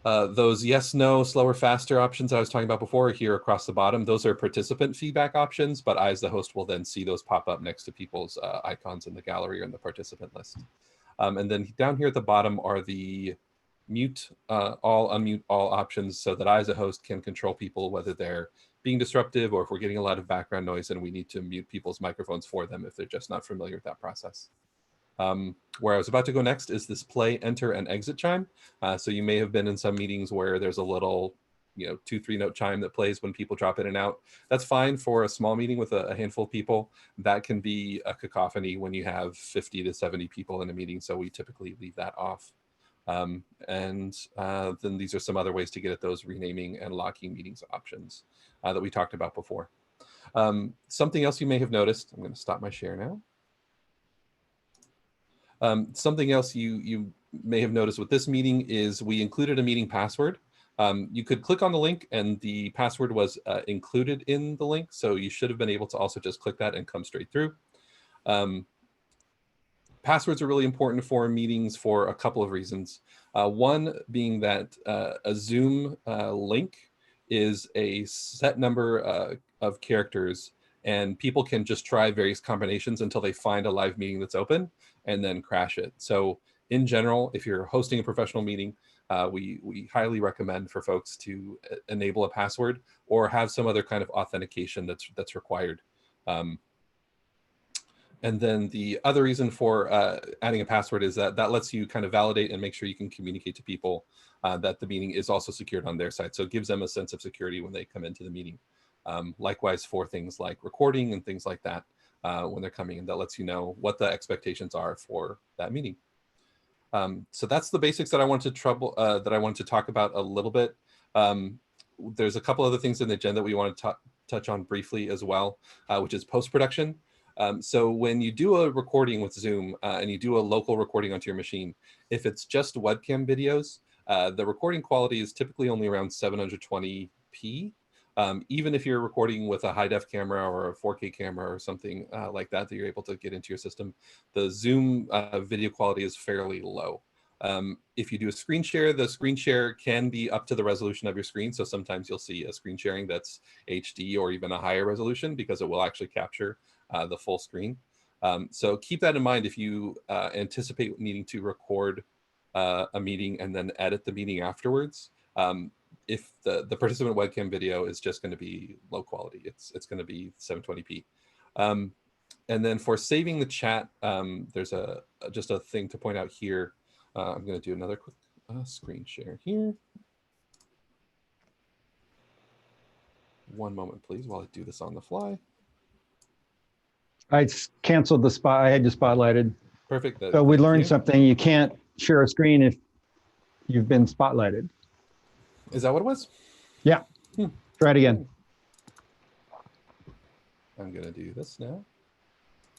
Those yes, no, slower, faster options I was talking about before are here across the bottom. Those are participant feedback options, but I as the host will then see those pop up next to people's icons in the gallery or in the participant list. And then down here at the bottom are the mute all, unmute all options so that I as a host can control people, whether they're being disruptive or if we're getting a lot of background noise and we need to mute people's microphones for them if they're just not familiar with that process. Where I was about to go next is this play, enter, and exit chime. So you may have been in some meetings where there's a little 2-3 note chime that plays when people drop in and out. That's fine for a small meeting with a handful of people. That can be a cacophony when you have 50 to 70 people in a meeting. So we typically leave that off. Then these are some other ways to get at those renaming and locking meetings options that we talked about before. Something else you may have noticed, I'm going to stop my share now. Something else you may have noticed with this meeting is we included a meeting password. You could click on the link and the password was included in the link. So you should have been able to also just click that and come straight through. Passwords are really important for meetings for a couple of reasons. One being that a Zoom link is a set number of characters and people can just try various combinations until they find a live meeting that's open and then crash it. So in general, if you're hosting a professional meeting, we highly recommend for folks to enable a password or have some other kind of authentication that's required. And then the other reason for adding a password is that lets you kind of validate and make sure you can communicate to people that the meeting is also secured on their side. So it gives them a sense of security when they come into the meeting. Likewise for things like recording and things like that when they're coming in, that lets you know what the expectations are for that meeting. So that's the basics that I wanted to talk about a little bit. There's a couple other things in the agenda we want to touch on briefly as well, which is post-production. So when you do a recording with Zoom and you do a local recording onto your machine, if it's just webcam videos, the recording quality is typically only around 720p. Even if you're recording with a high def camera or a 4K camera or something like that you're able to get into your system, the Zoom video quality is fairly low. If you do a screen share, the screen share can be up to the resolution of your screen. So sometimes you'll see a screen sharing that's HD or even a higher resolution because it will actually capture the full screen. So keep that in mind if you anticipate needing to record a meeting and then edit the meeting afterwards. If the participant webcam video is just going to be low quality, it's going to be 720p. And then for saving the chat, there's just a thing to point out here. I'm going to do another quick screen share here. One moment, please, while I do this on the fly. Canceled the spot. I had you spotlighted. Perfect. So we Thank learned you. something. You can't share a screen if you've been spotlighted. Is that what it was? Yeah. Try it again. I'm going to do this now.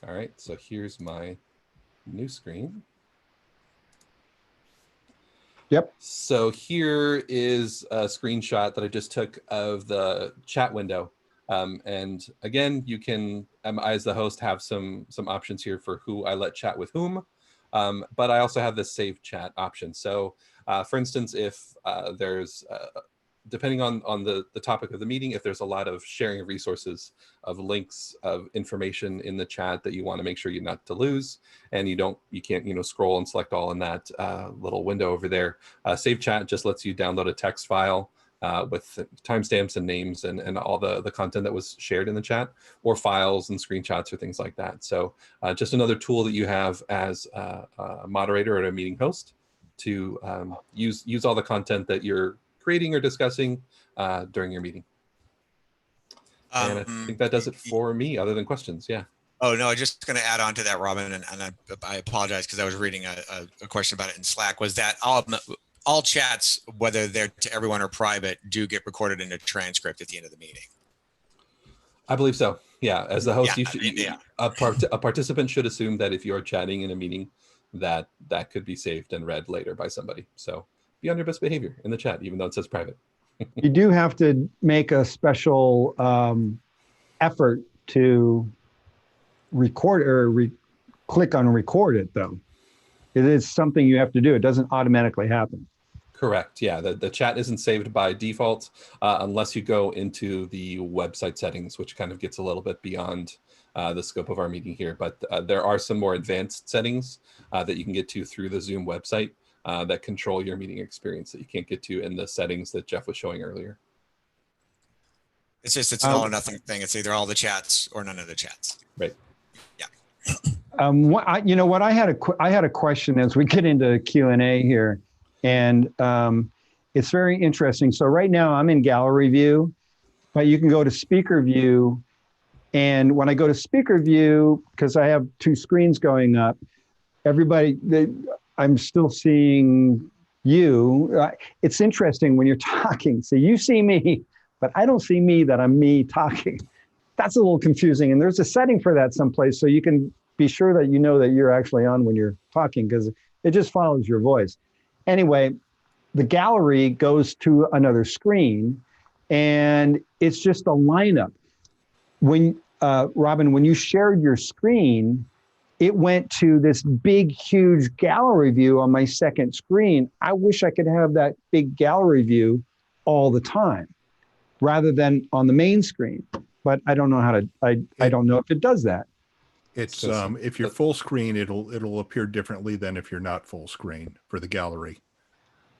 All right. So here's my new screen. Yep. So here is a screenshot that I just took of the chat window. And again, you can, I as the host, have some options here for who I let chat with whom. But I also have this save chat option. So for instance, if there's, depending on the topic of the meeting, if there's a lot of sharing of resources, of links, of information in the chat that you want to make sure you're not to lose, and you can't scroll and select all in that little window over there. Save chat just lets you download a text file with timestamps and names and all the content that was shared in the chat, or files and screenshots or things like that. So just another tool that you have as a moderator or a meeting host to use all the content that you're creating or discussing during your meeting. And I think that does it for me, other than questions. Yeah. Oh, no, I'm just going to add on to that, Robin, and I apologize because I was reading a question about it in Slack, was that all chats, whether they're to everyone or private, do get recorded in a transcript at the end of the meeting. I believe so. Yeah. As the host, yeah, a participant should assume that if you're chatting in a meeting, that could be saved and read later by somebody. So be on your best behavior in the chat, even though it says private. You do have to make a special effort to record or click on record it, though. It is something you have to do. It doesn't automatically happen. Correct. Yeah, the chat isn't saved by default unless you go into the website settings, which kind of gets a little bit beyond the scope of our meeting here. But there are some more advanced settings that you can get to through the Zoom website that control your meeting experience that you can't get to in the settings that Jeff was showing earlier. It's an all or nothing thing. It's either all the chats or none of the chats. Right. Yeah. I had a question as we get into Q&A here, and it's very interesting. So right now I'm in gallery view, but you can go to speaker view. And when I go to speaker view, because I have two screens going up, I'm still seeing you. It's interesting when you're talking. So you see me, but I don't see me that I'm me talking. That's a little confusing. And there's a setting for that someplace so you can be sure that you know that you're actually on when you're talking, because it just follows your voice. Anyway, the gallery goes to another screen, and it's just a lineup. When Robin, when you shared your screen, it went to this big, huge gallery view on my second screen. I wish I could have that big gallery view all the time rather than on the main screen. But I don't know how to, I don't know if it does that. It's if you're full screen, it'll appear differently than if you're not full screen for the gallery.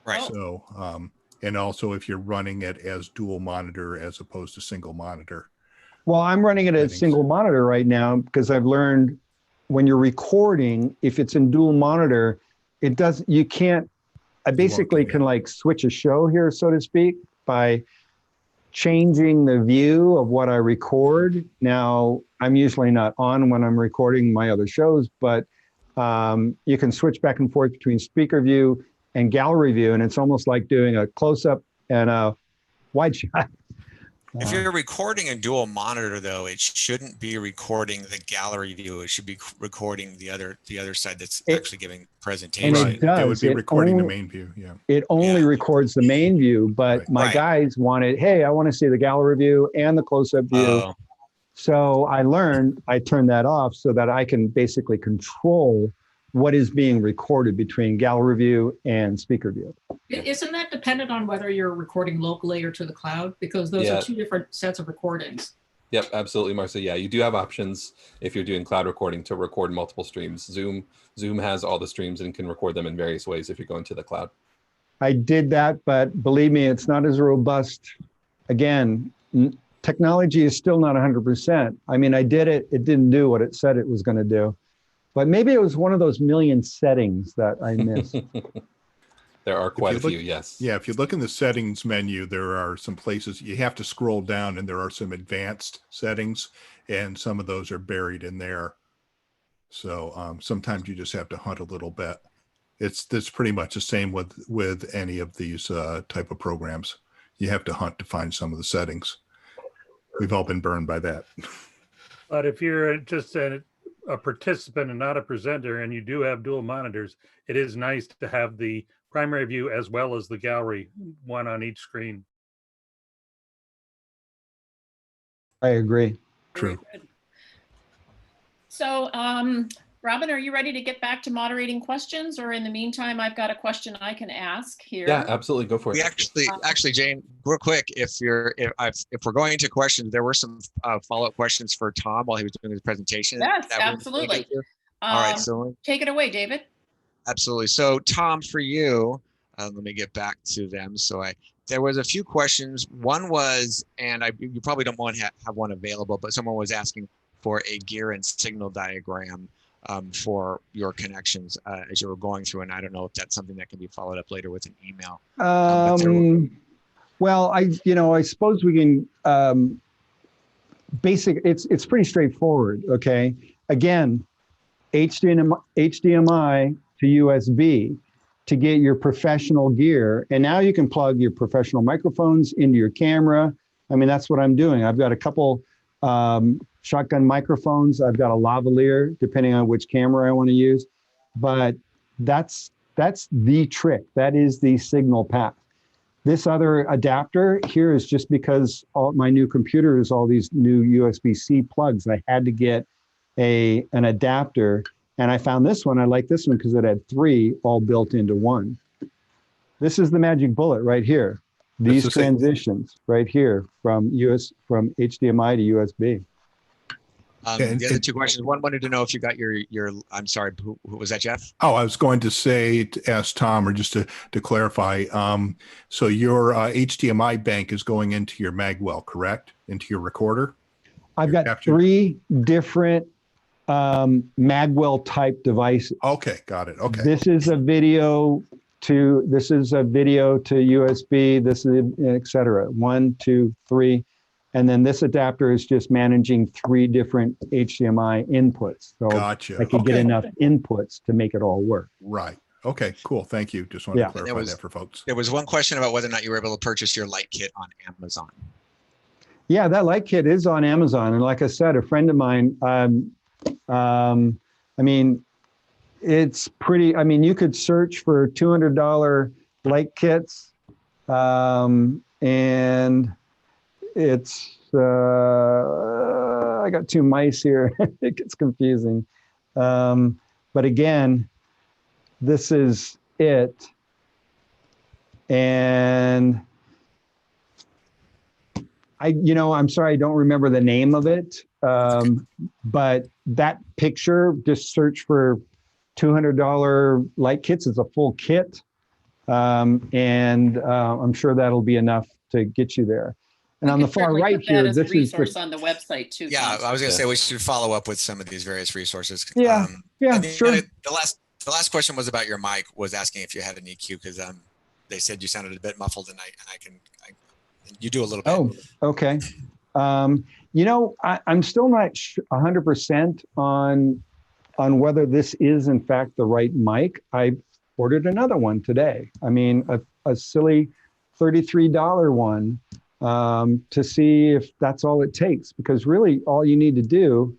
Right. So, and also if you're running it as dual monitor as opposed to single monitor. Well, I'm running it as single monitor right now because I've learned when you're recording, if it's in dual monitor, I basically can like switch a show here, so to speak, by changing the view of what I record. Now, I'm usually not on when I'm recording my other shows, but you can switch back and forth between speaker view and gallery view, and it's almost like doing a close-up and a wide shot. If you're recording a dual monitor, though, it shouldn't be recording the gallery view. It should be recording the other side that's actually giving presentation. And it does. It would be recording the main view. Yeah. It only records the main view, but my guys wanted, hey, I want to see the gallery view and the close-up view. So I turned that off so that I can basically control what is being recorded between gallery view and speaker view. Isn't that dependent on whether you're recording locally or to the cloud? Because those are two different sets of recordings. Yep, absolutely, Marcia. Yeah, you do have options if you're doing cloud recording to record multiple streams. Zoom has all the streams and can record them in various ways if you're going to the cloud. I did that, but believe me, it's not as robust. Again, technology is still not 100%. I mean, I did it. It didn't do what it said it was going to do. But maybe it was one of those million settings that I missed. There are quite a few, yes. Yeah, if you look in the settings menu, there are some places you have to scroll down, and there are some advanced settings. and some of those are buried in there. So sometimes you just have to hunt a little bit. It's pretty much the same with any of these type of programs. You have to hunt to find some of the settings. We've all been burned by that. But if you're just a participant and not a presenter, and you do have dual monitors, it is nice to have the primary view as well as the gallery, one on each screen. I agree. Very True. good. So, Robin, are you ready to get back to moderating questions, or in the meantime, I've got a question I can ask here. Yeah, absolutely. Go for it. We actually, Jane, real quick, if we're going to questions, there were some follow-up questions for Tom while he was doing his presentation. Yes, absolutely. All right, so take it away, David. Absolutely. So Tom, for you, let me get back to them. So there was a few questions. One was, and you probably don't want to have one available, but someone was asking for a gear and signal diagram for your connections as you were going through, and I don't know if that's something that can be followed up later with an email. Well, I suppose we can. It's pretty straightforward. Okay, again, HDMI to USB to get your professional gear, and now you can plug your professional microphones into your camera. I mean, that's what I'm doing. I've got a couple shotgun microphones. I've got a lavalier, depending on which camera I want to use. But that's the trick. That is the signal path. This other adapter here is just because all my new computer is all these new USB-C plugs. I had to get an adapter, and I found this one. I like this one because it had 3 all built into one. This is the magic bullet right here. These transitions right here from HDMI to USB. The other 2 questions. One wanted to know if you got your I'm sorry, who was that, Jeff? Oh, I was going to say, to ask Tom, or just to clarify. So your HDMI bank is going into your Magwell, correct? Into your recorder? I've got 3 different Magwell type devices. Okay, got it. Okay. This is a video to USB. This is et cetera. 1, 2, 3. And then this adapter is just managing 3 different HDMI inputs. So gotcha. I can get enough inputs to make it all work. Right. Okay, cool. Thank you. Just wanted to clarify that for folks. There was one question about whether or not you were able to purchase your light kit on Amazon. Yeah, that light kit is on Amazon. And like I said, a friend of mine, I mean, it's pretty, I mean, you could search for $200 light kits, and it's, I got 2 mice here. It gets confusing. But again, this is it. And I'm sorry, I don't remember the name of it. But that picture, just search for $200 light kits. It's a full kit. And I'm sure that'll be enough to get you there. And on the far right here, this is on the website too. Yeah, I was going to say we should follow up with some of these various resources. Yeah, sure. The last question was about your mic. Was asking if you had an EQ because they said you sounded a bit muffled, and you do a little bit. Oh, okay. I'm still not 100% on whether this is in fact the right mic. I ordered another one today. I mean, a silly $33 one. To see if that's all it takes, because really all you need to do,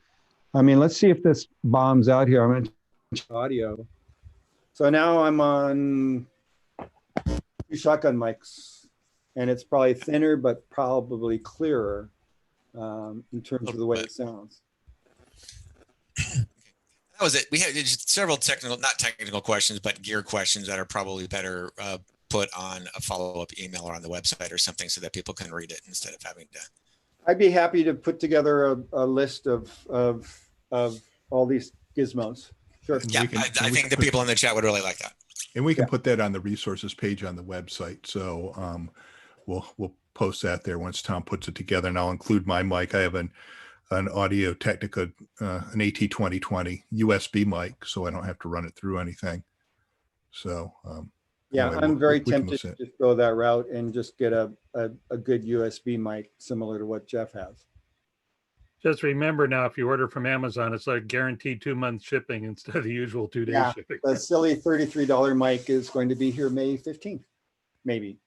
I mean, let's see if this bombs out here. I'm going to audio. So now I'm on 2 shotgun mics, and it's probably thinner, but probably clearer in terms of the way it sounds. That was it. We had several not technical questions, but gear questions that are probably better put on a follow-up email or on the website or something so that people can read it instead of having to. I'd be happy to put together a list of all these gizmos. Sure. Yeah, I think the people in the chat would really like that. And we can put that on the resources page on the website. So we'll post that there once Tom puts it together, and I'll include my mic. I have an Audio Technica, an AT2020 USB mic, so I don't have to run it through anything. So yeah, anyway, I'm very tempted to just go that route and just get a good USB mic similar to what Jeff has. Just remember now, if you order from Amazon, it's like guaranteed 2 months shipping instead of the usual 2 day Yeah, shipping. the silly $33 mic is going to be here May 15th, maybe.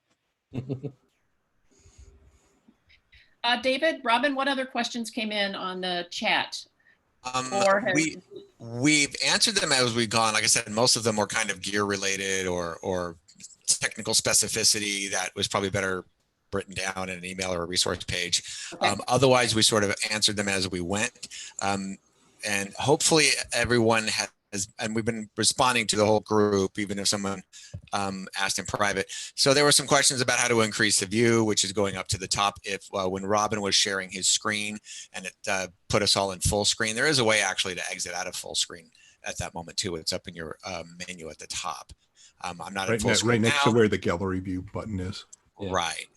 David, Robin, what other questions came in on the chat? We've answered them as we've gone. Like I said, most of them were kind of gear related or technical specificity that was probably better written down in an email or a resource page. Okay. Otherwise, we sort of answered them as we went. And hopefully everyone has, and we've been responding to the whole group, even if someone asked in private. So there were some questions about how to increase the view, which is going up to the top. If when Robin was sharing his screen and it put us all in full screen, there is a way actually to exit out of full screen at that moment too. It's up in your menu at the top. I'm not in full screen right next now. to where the gallery view button is. Yeah. Right.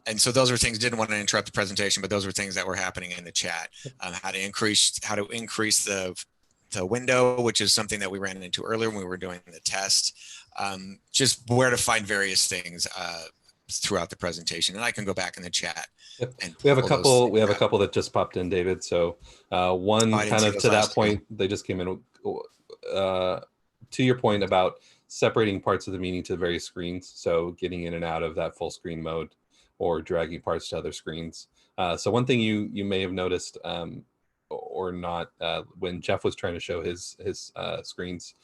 And so those are things, didn't want to interrupt the presentation, but those were things that were happening in the chat. How to increase the window, which is something that we ran into earlier when we were doing the test. Just where to find various things throughout the presentation. And I can go back in the chat. Yep. And we have a couple. We have a couple that just popped in, David. So one kind of to that point, they just came in. To your point about separating parts of the meeting to various screens, so getting in and out of that full screen mode, or dragging parts to other screens. So one thing you may have noticed or not when Jeff was trying to show his screens,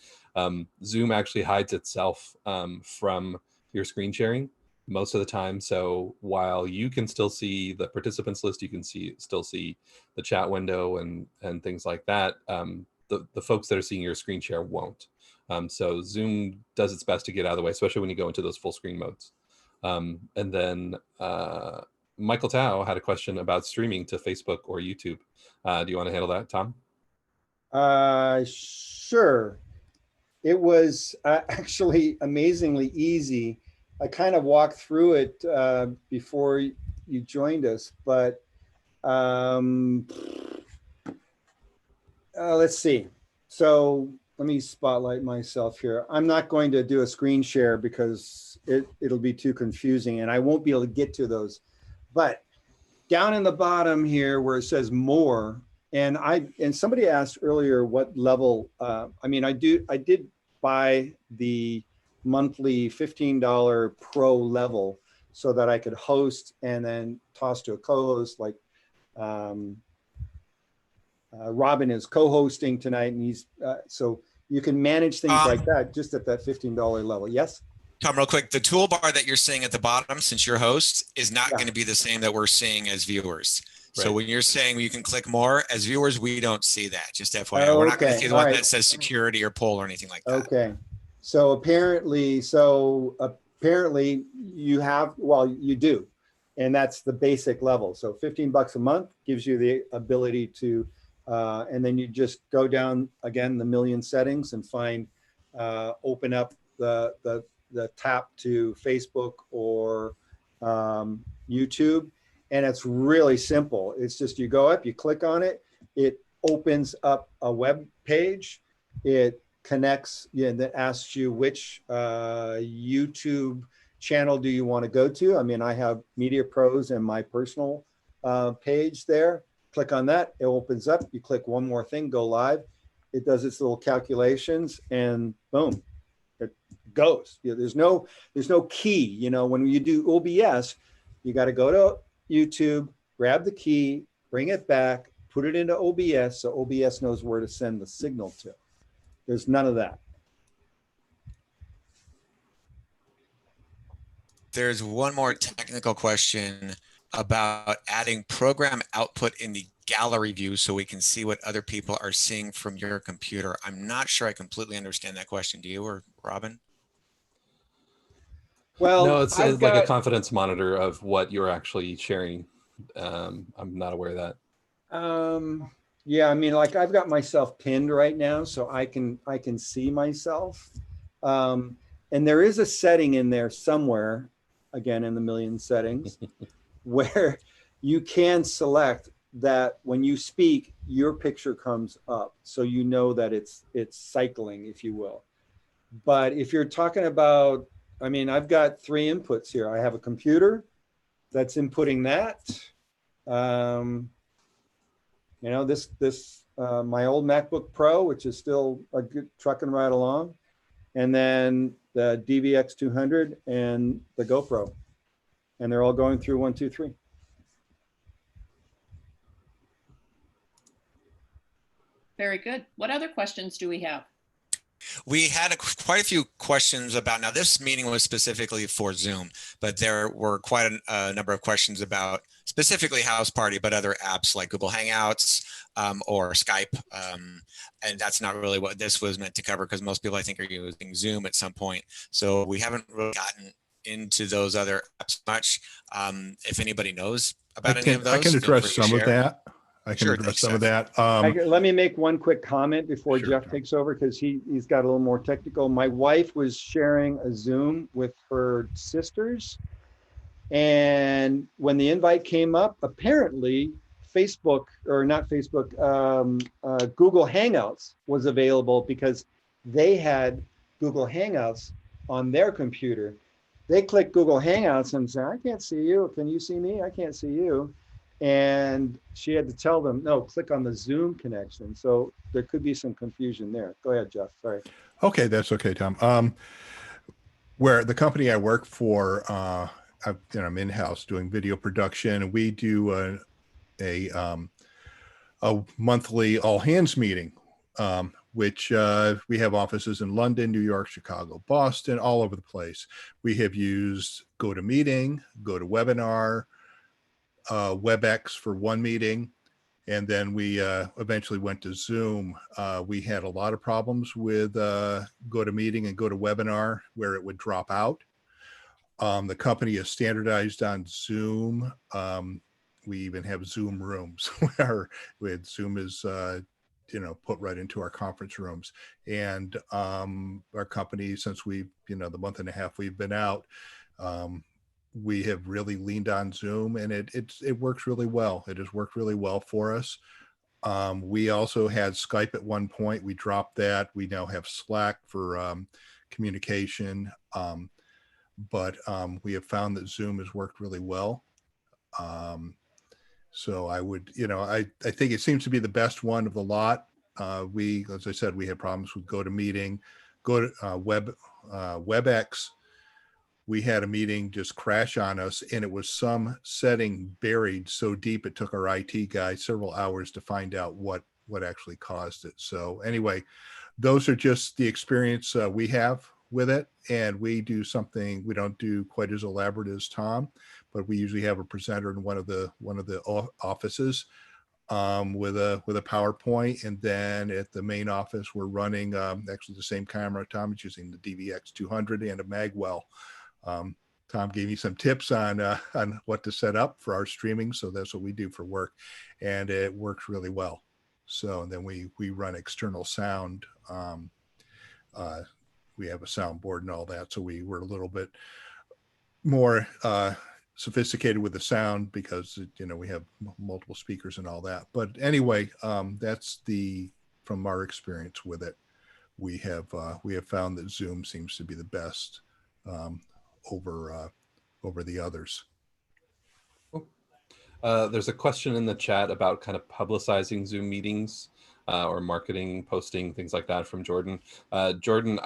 Zoom actually hides itself from your screen sharing most of the time. So while you can still see the participants list, you can still see the chat window and things like that. The folks that are seeing your screen share won't. So Zoom does its best to get out of the way, especially when you go into those full screen modes. And then Michael Tao had a question about streaming to Facebook or YouTube. Do you want to handle that, Tom? Sure. It was actually amazingly easy. I kind of walked through it before you joined us, but let's see. So let me spotlight myself here. I'm not going to do a screen share because it'll be too confusing and I won't be able to get to those. But down in the bottom here where it says more, and somebody asked earlier what level, I mean, I did buy the monthly $15 pro level so that I could host and then toss to a co-host like Robin is co-hosting tonight, and he's so you can manage things like that just at that $15 level. Yes, Tom, real quick, the toolbar that you're seeing at the bottom, since you're host, is not going to be the same that we're seeing as viewers. Right. So when you're saying you can click more, as viewers, we don't see that. Just FYI, we're not going to see the one that says security or poll or anything like that. Okay, so apparently you have, well, you do, and that's the basic level. So $15 a month gives you the ability to. And then you just go down again the million settings and find open up the tap to Facebook or YouTube, and it's really simple. It's just you go up, you click on it, it opens up a web page, it connects, and that asks you which YouTube channel do you want to go to. I mean, I have MediaPros and my personal page there. Click on that, it opens up, you click one more thing, go live, it does its little calculations, and boom, it goes. There's no key. You know, when you do OBS, you got to go to YouTube, grab the key, bring it back, put it into OBS, so OBS knows where to send the signal to. There's none of that. There's one more technical question about adding program output in the gallery view so we can see what other people are seeing from your computer. I'm not sure I completely understand that question. Do you or Robin? Well, no, it's like a confidence monitor of what you're actually sharing. I'm not aware of that. Yeah, I mean, like I've got myself pinned right now, so I can see myself. And there is a setting in there somewhere, again in the million settings, where you can select that when you speak, your picture comes up, so you know that it's cycling, if you will. But if you're talking about, I mean, I've got 3 inputs here. I have a computer that's inputting that. You know, my old MacBook Pro, which is still a good trucking right along, and then the DVX 200 and the GoPro, and they're all going through 1, 2, 3. Very good. What other questions do we have? We had quite a few questions about, now this meeting was specifically for Zoom, but there were quite a number of questions about specifically House Party, but other apps like Google Hangouts or Skype. And that's not really what this was meant to cover, because most people I think are using Zoom at some point. So we haven't really gotten into those other apps much. If anybody knows about any of those, I can address some of that. I can Sure, address thanks, some of Jeff. that. Let me make one quick comment before Sure, Jeff Tom. takes over, because he's got a little more technical. My wife was sharing a Zoom with her sisters, and when the invite came up, apparently Facebook, or not Facebook, Google Hangouts was available because they had Google Hangouts on their computer. They clicked Google Hangouts and said, I can't see you. Can you see me? I can't see you. And she had to tell them, no, click on the Zoom connection. So there could be some confusion there. Go ahead, Jeff. Sorry. Okay, that's okay, Tom. Where the company I work for, I'm in-house doing video production, and we do a monthly all hands meeting, which we have offices in London, New York, Chicago, Boston, all over the place. We have used GoToMeeting, GoToWebinar, WebEx for one meeting, and then we eventually went to Zoom. We had a lot of problems with GoToMeeting and GoToWebinar where it would drop out. The company is standardized on Zoom. We even have Zoom rooms where Zoom is put right into our conference rooms. And our company, since the month and a half we've been out, we have really leaned on Zoom, and it works really well. It has worked really well for us. We also had Skype at one point. We dropped that. We now have Slack for communication. But we have found that Zoom has worked really well. So I would, I think it seems to be the best one of the lot. As I said, we had problems with GoToMeeting, WebEx. We had a meeting just crash on us, and it was some setting buried so deep it took our IT guy several hours to find out what actually caused it. So anyway, those are just the experience we have with it, and we do something we don't do quite as elaborate as Tom, but we usually have a presenter in one of the offices with a PowerPoint, and then at the main office we're running actually the same camera. Tom is using the DVX 200 and a Magwell. Tom gave me some tips on what to set up for our streaming, so that's what we do for work, and it works really well. So and then we run external sound. We have a soundboard and all that, so we're a little bit more sophisticated with the sound because we have multiple speakers and all that. But anyway, that's from our experience with it. We have found that Zoom seems to be the best over the others. There's a question in the chat about kind of publicizing Zoom meetings or marketing, posting, things like that from Jordan. Jordan,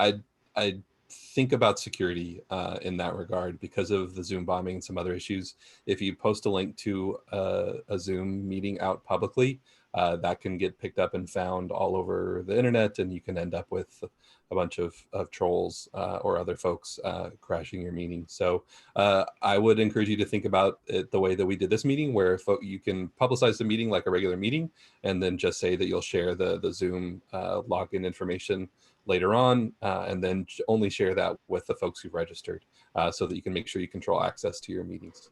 I think about security in that regard because of the Zoom bombing and some other issues. If you post a link to a Zoom meeting out publicly, that can get picked up and found all over the internet, and you can end up with a bunch of trolls or other folks crashing your meeting. So I would encourage you to think about it the way that we did this meeting, where you can publicize the meeting like a regular meeting, and then just say that you'll share the Zoom login information later on, and then only share that with the folks who've registered so that you can make sure you control access to your meetings.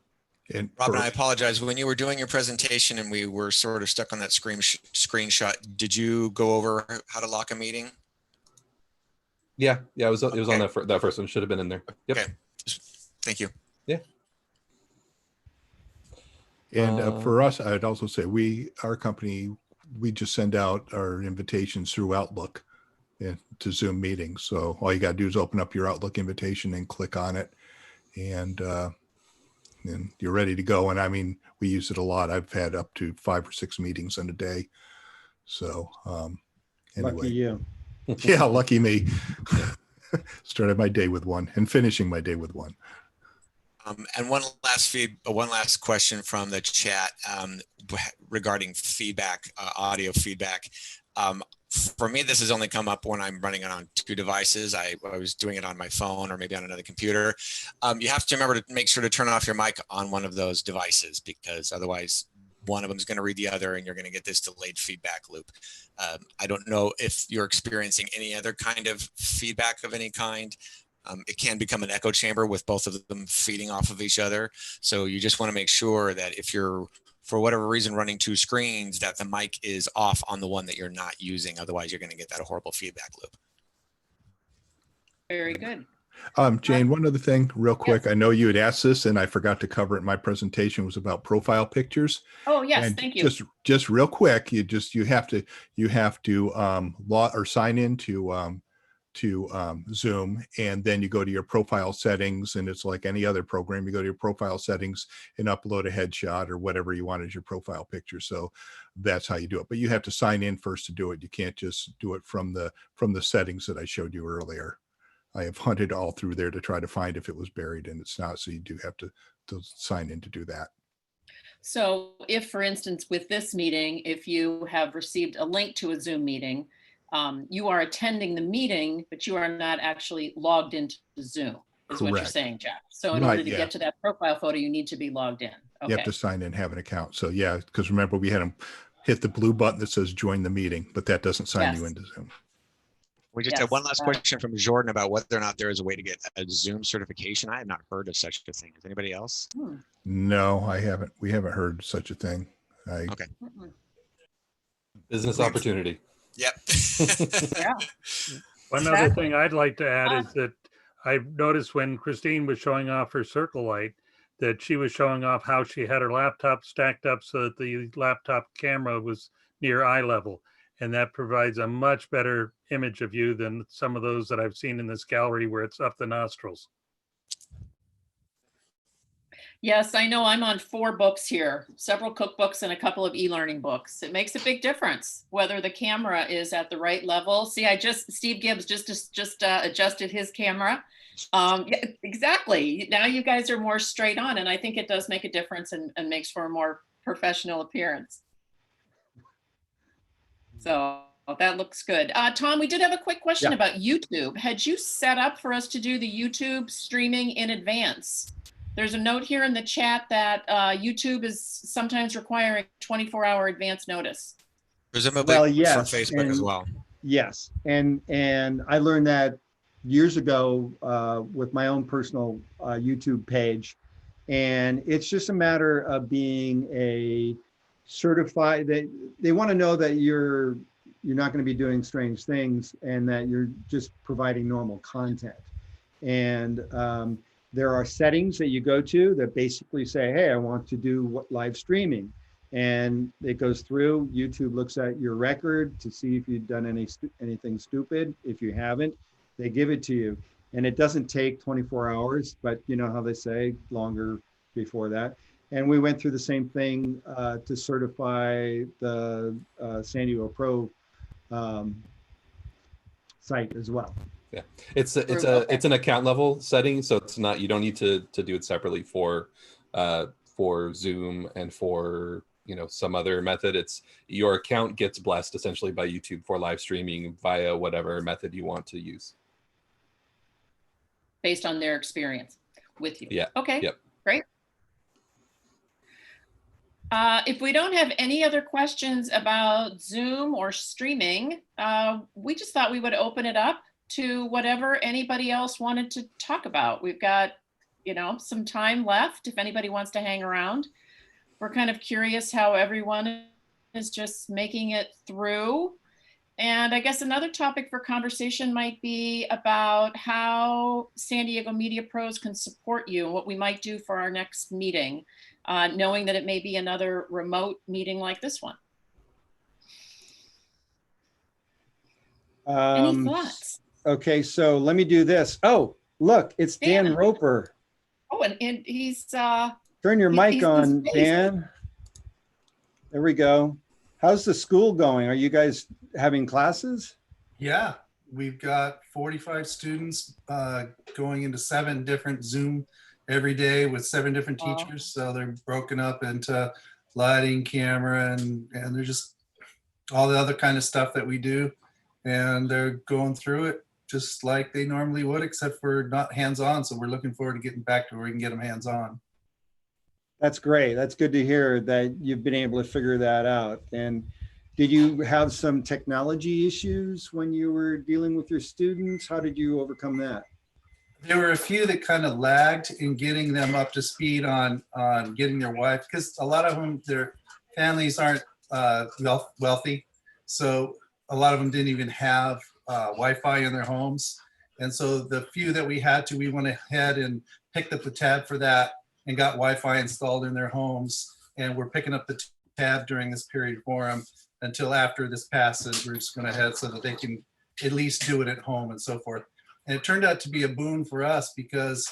And Robin, I apologize. When you were doing your presentation and we were sort of stuck on that screenshot, did you go over how to lock a meeting? Yeah, it was on that first one. Should have been in there. Yep. Okay, thank you. Yeah. And for us, I'd also say our company, we just send out our invitations through Outlook to Zoom meetings. So all you got to do is open up your Outlook invitation and click on it, and and you're ready to go. And I mean, we use it a lot. I've had up to 5 or 6 meetings in a day. So anyway. Lucky you. Yeah, lucky me. Started my day with one and finishing my day with one. And one last question from the chat regarding feedback, audio feedback. For me, this has only come up when I'm running it on 2 devices. I was doing it on my phone or maybe on another computer. You have to remember to make sure to turn off your mic on one of those devices, because otherwise one of them is going to read the other and you're going to get this delayed feedback loop. I don't know if you're experiencing any other kind of feedback of any kind. It can become an echo chamber with both of them feeding off of each other. So you just want to make sure that if you're, for whatever reason, running 2 screens, that the mic is off on the one that you're not using. Otherwise, you're going to get that horrible feedback loop. Very good. Jane, one other thing real quick. Yes. I know you had asked this and I forgot to cover it in my presentation, was about profile pictures. Oh, yes. And thank you. Just real quick, you have to log or sign in to Zoom, and then you go to your profile settings, and it's like any other program. You go to your profile settings and upload a headshot or whatever you want as your profile picture. So that's how you do it. But you have to sign in first to do it. You can't just do it from the settings that I showed you earlier. I have hunted all through there to try to find if it was buried, and it's not. So you do have to sign in to do that. So if, for instance, with this meeting, if you have received a link to a Zoom meeting, you are attending the meeting, but you are not actually logged into Zoom, is what you're saying, Jack. So in order to get to that profile photo, you need to be logged in. Okay. You have to sign in, have an account. So yeah, because remember, we had them hit the blue button that says join the meeting, but that doesn't sign you into Zoom. We just had one last question from Jordan about whether or not there is a way to get a Zoom certification. I have not heard of such a thing. Has anybody else? No, I haven't. We haven't heard such a thing. Okay. Business opportunity. Yep. Yeah. One other thing I'd like to add is that I noticed when Christine was showing off her circle light, that she was showing off how she had her laptop stacked up so that the laptop camera was near eye level. And that provides a much better image of you than some of those that I've seen in this gallery where it's up the nostrils. Yes, I know. I'm on 4 books here, several cookbooks and a couple of e-learning books. It makes a big difference whether the camera is at the right level. See, Steve Gibbs just adjusted his camera. Yeah, exactly. Now you guys are more straight on, and I think it does make a difference and makes for a more professional appearance. So that looks good. Tom, we did have a quick question about YouTube. Had you set up for us to do the YouTube streaming in advance? There's a note here in the chat that YouTube is sometimes requiring 24-hour advance notice. Presumably for Facebook as well. Yes, and I learned that years ago with my own personal YouTube page, and it's just a matter of being a certified, that they want to know that you're not going to be doing strange things and that you're just providing normal content. And there are settings that you go to that basically say, hey, I want to do live streaming. And it goes through, YouTube looks at your record to see if you've done anything stupid. If you haven't, they give it to you. And it doesn't take 24 hours, but you know how they say longer before that. And we went through the same thing to certify the San Diego Pro site as well. Yeah, it's an account level setting, so it's not, you don't need to do it separately for Zoom and for some other method. It's your account gets blessed essentially by YouTube for live streaming via whatever method you want to use, based on their experience with you. Yeah. Okay. Yep. Great. If we don't have any other questions about Zoom or streaming, we just thought we would open it up to whatever anybody else wanted to talk about. We've got, some time left if anybody wants to hang around. We're kind of curious how everyone is just making it through. And I guess another topic for conversation might be about how San Diego Media Pros can support you and what we might do for our next meeting, knowing that it may be another remote meeting like this one. Any thoughts? Okay, so let me do this. Oh, look, it's Dan Roper. Oh, and he's Turn your mic He's in on, space. Dan. There we go. How's the school going? Are you guys having classes? Yeah, we've got 45 students going into 7 different Zoom every day with 7 different Wow. teachers. So they're broken up into lighting, camera, and they're just all the other kind of stuff that we do. And they're going through it just like they normally would, except for not hands-on. So we're looking forward to getting back to where we can get them hands-on. That's great. That's good to hear that you've been able to figure that out. And did you have some technology issues when you were dealing with your students? How did you overcome that? There were a few that kind of lagged in getting them up to speed on getting their wife, because a lot of them, their families aren't wealthy. So a lot of them didn't even have Wi-Fi in their homes. And so the few that we had to, we went ahead and picked up the tab for that and got Wi-Fi installed in their homes. And we're picking up the tab during this period for them until after this passes. We're just going to head so that they can at least do it at home and so forth. And it turned out to be a boon for us because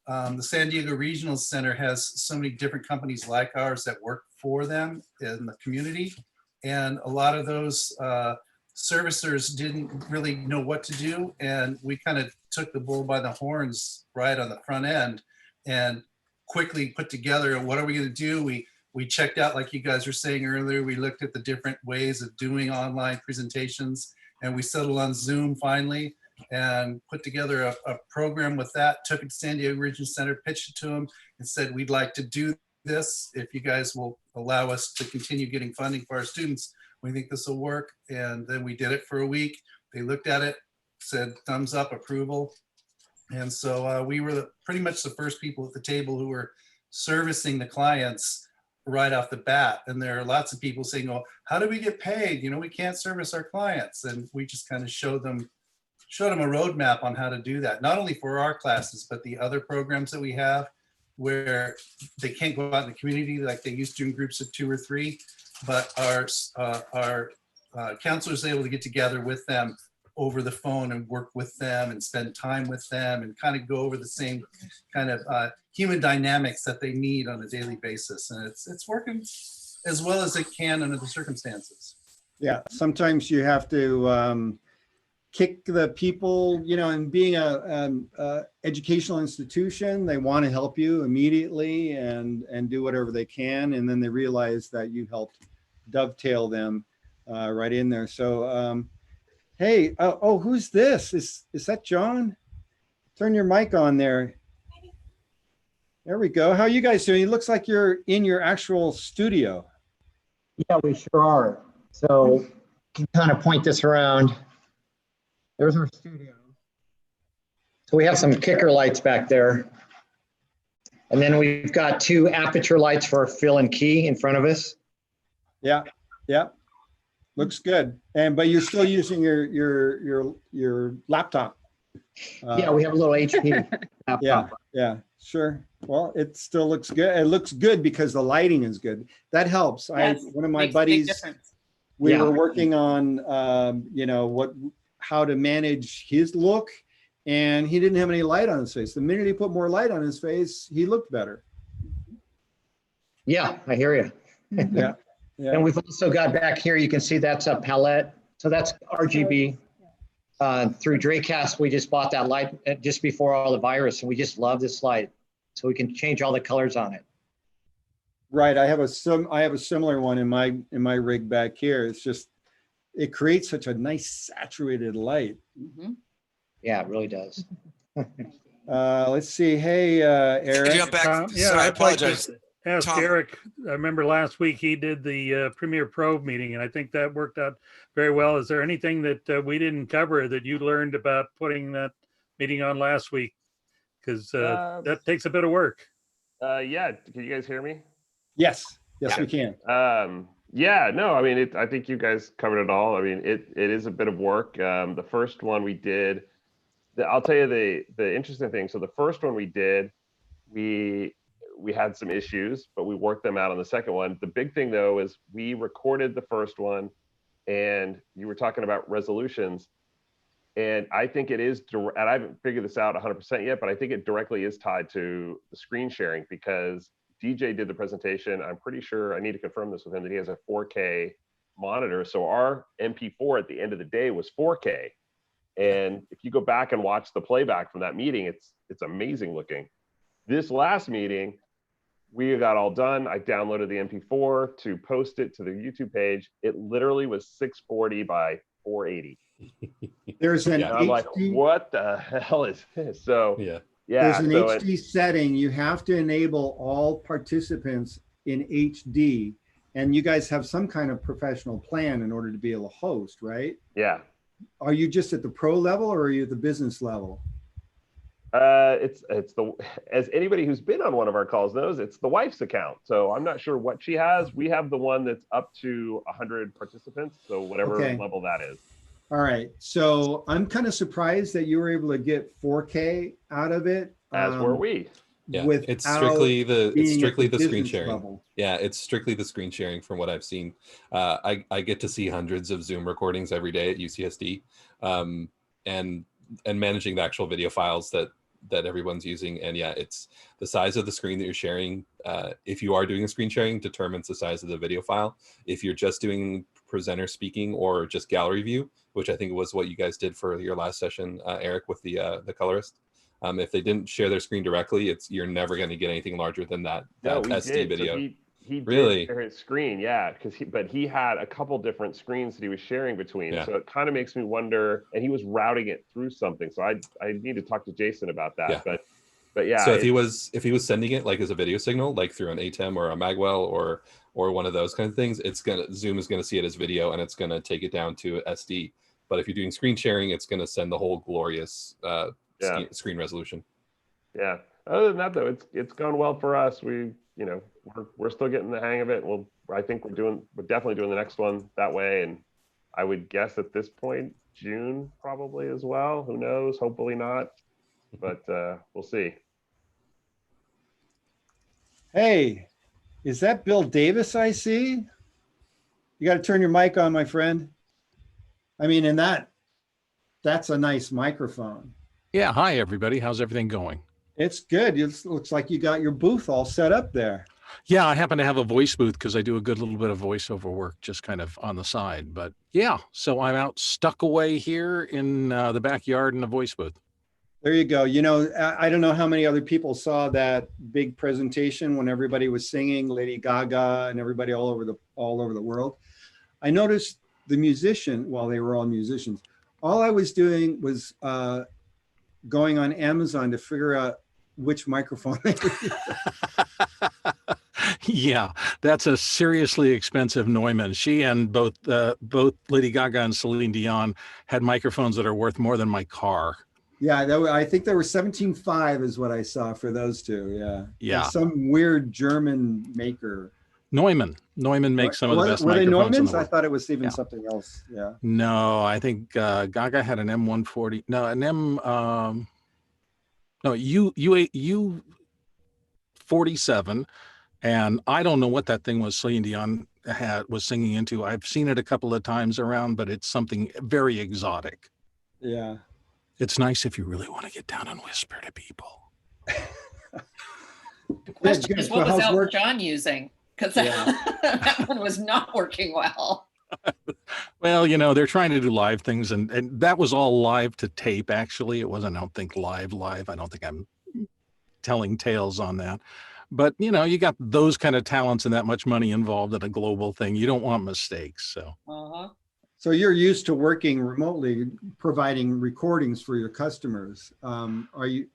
the San Diego Regional Center has so many different companies like ours that work for them in the community. And a lot of those servicers didn't really know what to do. And we kind of took the bull by the horns right on the front end and quickly put together, what are we going to do? We checked out, like you guys were saying earlier, we looked at the different ways of doing online presentations, and we settled on Zoom finally and put together a program with that, took it to San Diego Regional Center, pitched it to them and said, we'd like to do this. If you guys will allow us to continue getting funding for our students, we think this will work. And then we did it for a week. They looked at it, said thumbs up, approval. And so we were pretty much the first people at the table who were servicing the clients right off the bat. And there are lots of people saying, well, how do we get paid? You know, we can't service our clients. And we just kind of showed them a roadmap on how to do that, not only for our classes, but the other programs that we have where they can't go out in the community like they used to in groups of 2 or 3, but our counselors are able to get together with them over the phone and work with them and spend time with them and kind of go over the same kind of human dynamics that they need on a daily basis. And it's working as well as it can under the circumstances. Yeah, sometimes you have to kick the people, you know, and being a educational institution, they want to help you immediately and do whatever they can. And then they realize that you helped dovetail them right in there. So, hey, oh, who's this? Is that John? Turn your mic on there. There we go. How are you guys doing? It looks like you're in your actual studio. Yeah, we sure are. So you can kind of point this around. There's our studio. So we have some kicker lights back there. And then we've got 2 aperture lights for fill and key in front of us. Yeah, yeah. Looks good. But you're still using your laptop. Yeah, we have a little HP laptop. Yeah, sure. Well, it still looks good. It looks good because the lighting is good. That helps. Yes, One of my makes a big buddies, difference. we were working on, you know, how to manage his look, and he didn't have any light on his face. The minute he put more light on his face, he looked better. Yeah, I hear you. Yeah. Yeah. And we've also got back here, you can see that's a palette. So that's RGB. Through Dracast, we just bought that light just before all the virus, and we just love this light. So we can change all the colors on it. Right. I have a similar one in my rig back here. It's just, it creates such a nice saturated light. Mm-hmm. Yeah, it really does. Let's see. Hey, Eric. Jump back. Yeah, Sorry, I I'd like to apologize. ask Tom. Eric. I remember last week he did the Premiere Pro meeting, and I think that worked out very well. Is there anything that we didn't cover that you learned about putting that meeting on last week? Because that takes a bit of work. Yeah, can you guys hear me? Yes, we can. Yeah, no, I mean, I think you guys covered it all. I mean, it is a bit of work. The first one we did, I'll tell you the interesting thing. So the first one we did, we had some issues, but we worked them out on the second one. The big thing though is we recorded the first one, and you were talking about resolutions, and I think it is, and I haven't figured this out 100% yet, but I think it directly is tied to the screen sharing, because DJ did the presentation, I'm pretty sure, I need to confirm this with him, that he has a 4K monitor. So our MP4 at the end of the day was 4K. And if you go back and watch the playback from that meeting, it's amazing looking. This last meeting, we got all done. I downloaded the MP4 to post it to the YouTube page. It literally was 640 by 480. There's an I'm like, what the hell is this? So yeah, there's an HD setting. You have to enable all participants in HD, and you guys have some kind of professional plan in order to be able to host, right? Yeah. Are you just at the pro level, or are you at the business level? It's the, as anybody who's been on one of our calls knows, it's the wife's account. So I'm not sure what she has. We have the one that's up to 100 participants. So whatever level that is. All right. So I'm kind of surprised that you were able to get 4K out of it. As were we. Yeah, it's strictly the screen sharing. Level. Yeah, it's strictly the screen sharing from what I've seen. I get to see hundreds of Zoom recordings every day at UCSD, and managing the actual video files that everyone's using. And yeah, it's the size of the screen that you're sharing. If you are doing a screen sharing, determines the size of the video file. If you're just doing presenter speaking or just gallery view, which I think was what you guys did for your last session, Eric, with the colorist. If they didn't share their screen directly, you're never going to get anything larger than that SD video. So he really did share his screen, yeah, but he had a couple different screens that he was sharing between. Yeah. So it kind of makes me wonder, and he was routing it through something. So I need to talk to Jason about that. Yeah. But yeah. So if he was sending it like as a video signal, like through an ATEM or a Magwell or one of those kind of things, Zoom is gonna see it as video and it's gonna take it down to SD. But if you're doing screen sharing, it's gonna send the whole glorious screen resolution. Yeah. Other than that, though, it's gone well for us. We're still getting the hang of it. I think we're definitely doing the next one that way. And I would guess at this point, June probably as well. Who knows? Hopefully not. But we'll see. Hey, is that Bill Davis I see? You got to turn your mic on, my friend. I mean, and that's a nice microphone. Yeah. Hi, everybody. How's everything going? It's good. It looks like you got your booth all set up there. Yeah, I happen to have a voice booth because I do a good little bit of voiceover work just kind of on the side. But yeah, so I'm out stuck away here in the backyard in the voice booth. There you go. You know, I don't know how many other people saw that big presentation when everybody was singing, Lady Gaga and everybody all over the world. I noticed the musician, while they were all musicians, all I was doing was going on Amazon to figure out which microphone they were using. Yeah, that's a seriously expensive Neumann. She and both Lady Gaga and Celine Dion had microphones that are worth more than my car. Yeah, I think there were 17.5 is what I saw for those two. Yeah. Yeah. Some weird German maker. Neumann makes some of the best microphones. Were they Neumanns? The I thought it was even something else. Yeah. No, I think Gaga had an M140. No, an U47. And I don't know what that thing was Celine Dion was singing into. I've seen it a couple of times around, but it's something very exotic. Yeah. It's nice if you really want to get down and whisper to people. The question is, what was Elton John using? Because that one was not working well. Well, they're trying to do live things, and that was all live to tape, actually. It wasn't, I don't think, live. I don't think I'm telling tales on that. But, you got those kind of talents and that much money involved in a global thing. You don't want mistakes. So. Uh-huh. So you're used to working remotely, providing recordings for your customers. Are you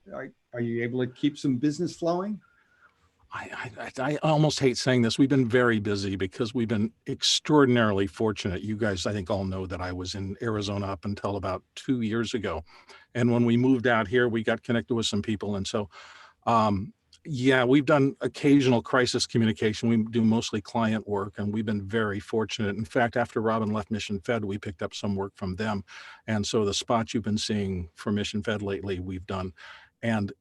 able to keep some business flowing? I almost hate saying this. We've been very busy because we've been extraordinarily fortunate. You guys, I think, all know that I was in Arizona up until about 2 years ago. And when we moved out here, we got connected with some people. And so, yeah, we've done occasional crisis communication. We do mostly client work, and we've been very fortunate. In fact, after Robin left Mission Fed, we picked up some work from them. And so the spots you've been seeing for Mission Fed lately, we've done. And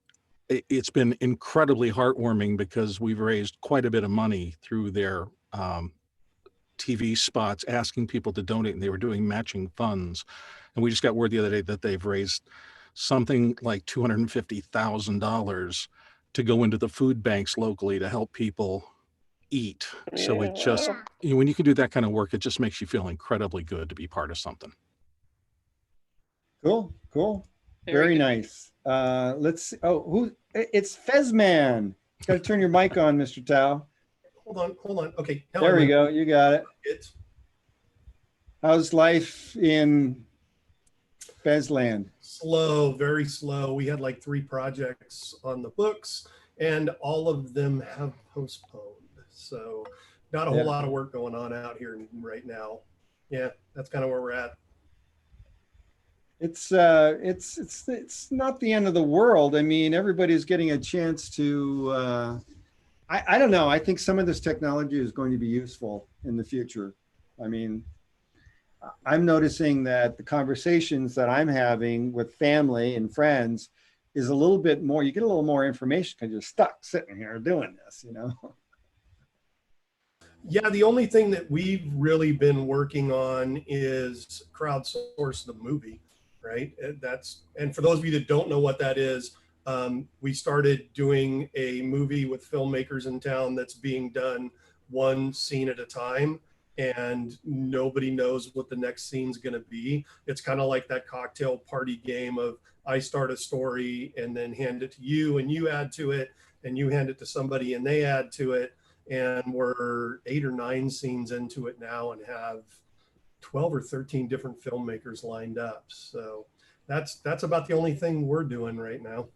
it's been incredibly heartwarming because we've raised quite a bit of money through their TV spots, asking people to donate, and they were doing matching funds. And we just got word the other day that they've raised something like $250,000 to go into the food banks locally to help people eat. So it just, when you can do that kind of work, it just makes you feel incredibly good to be part of something. Cool, cool. Very nice. Let's see. Oh, it's Fezman. Got to turn your mic on, Mr. Tao. Hold on. Okay. There we go. You got it. How's life in Fezland? Slow, very slow. We had like 3 projects on the books and all of them have postponed. So not a whole lot of work going on out here right now. Yeah, that's kind of where we're at. It's not the end of the world. I mean, everybody's getting a chance to, I don't know. I think some of this technology is going to be useful in the future. I mean, I'm noticing that the conversations that I'm having with family and friends is a little bit more, you get a little more information because you're stuck sitting here doing this, you know? Yeah, the only thing that we've really been working on is crowdsource the movie, right? And for those of you that don't know what that is, we started doing a movie with filmmakers in town that's being done one scene at a time, and nobody knows what the next scene's going to be. It's kind of like that cocktail party game of I start a story and then hand it to you and you add to it, and you hand it to somebody and they add to it. And we're 8 or 9 scenes into it now and have 12 or 13 different filmmakers lined up. So that's about the only thing we're doing right now.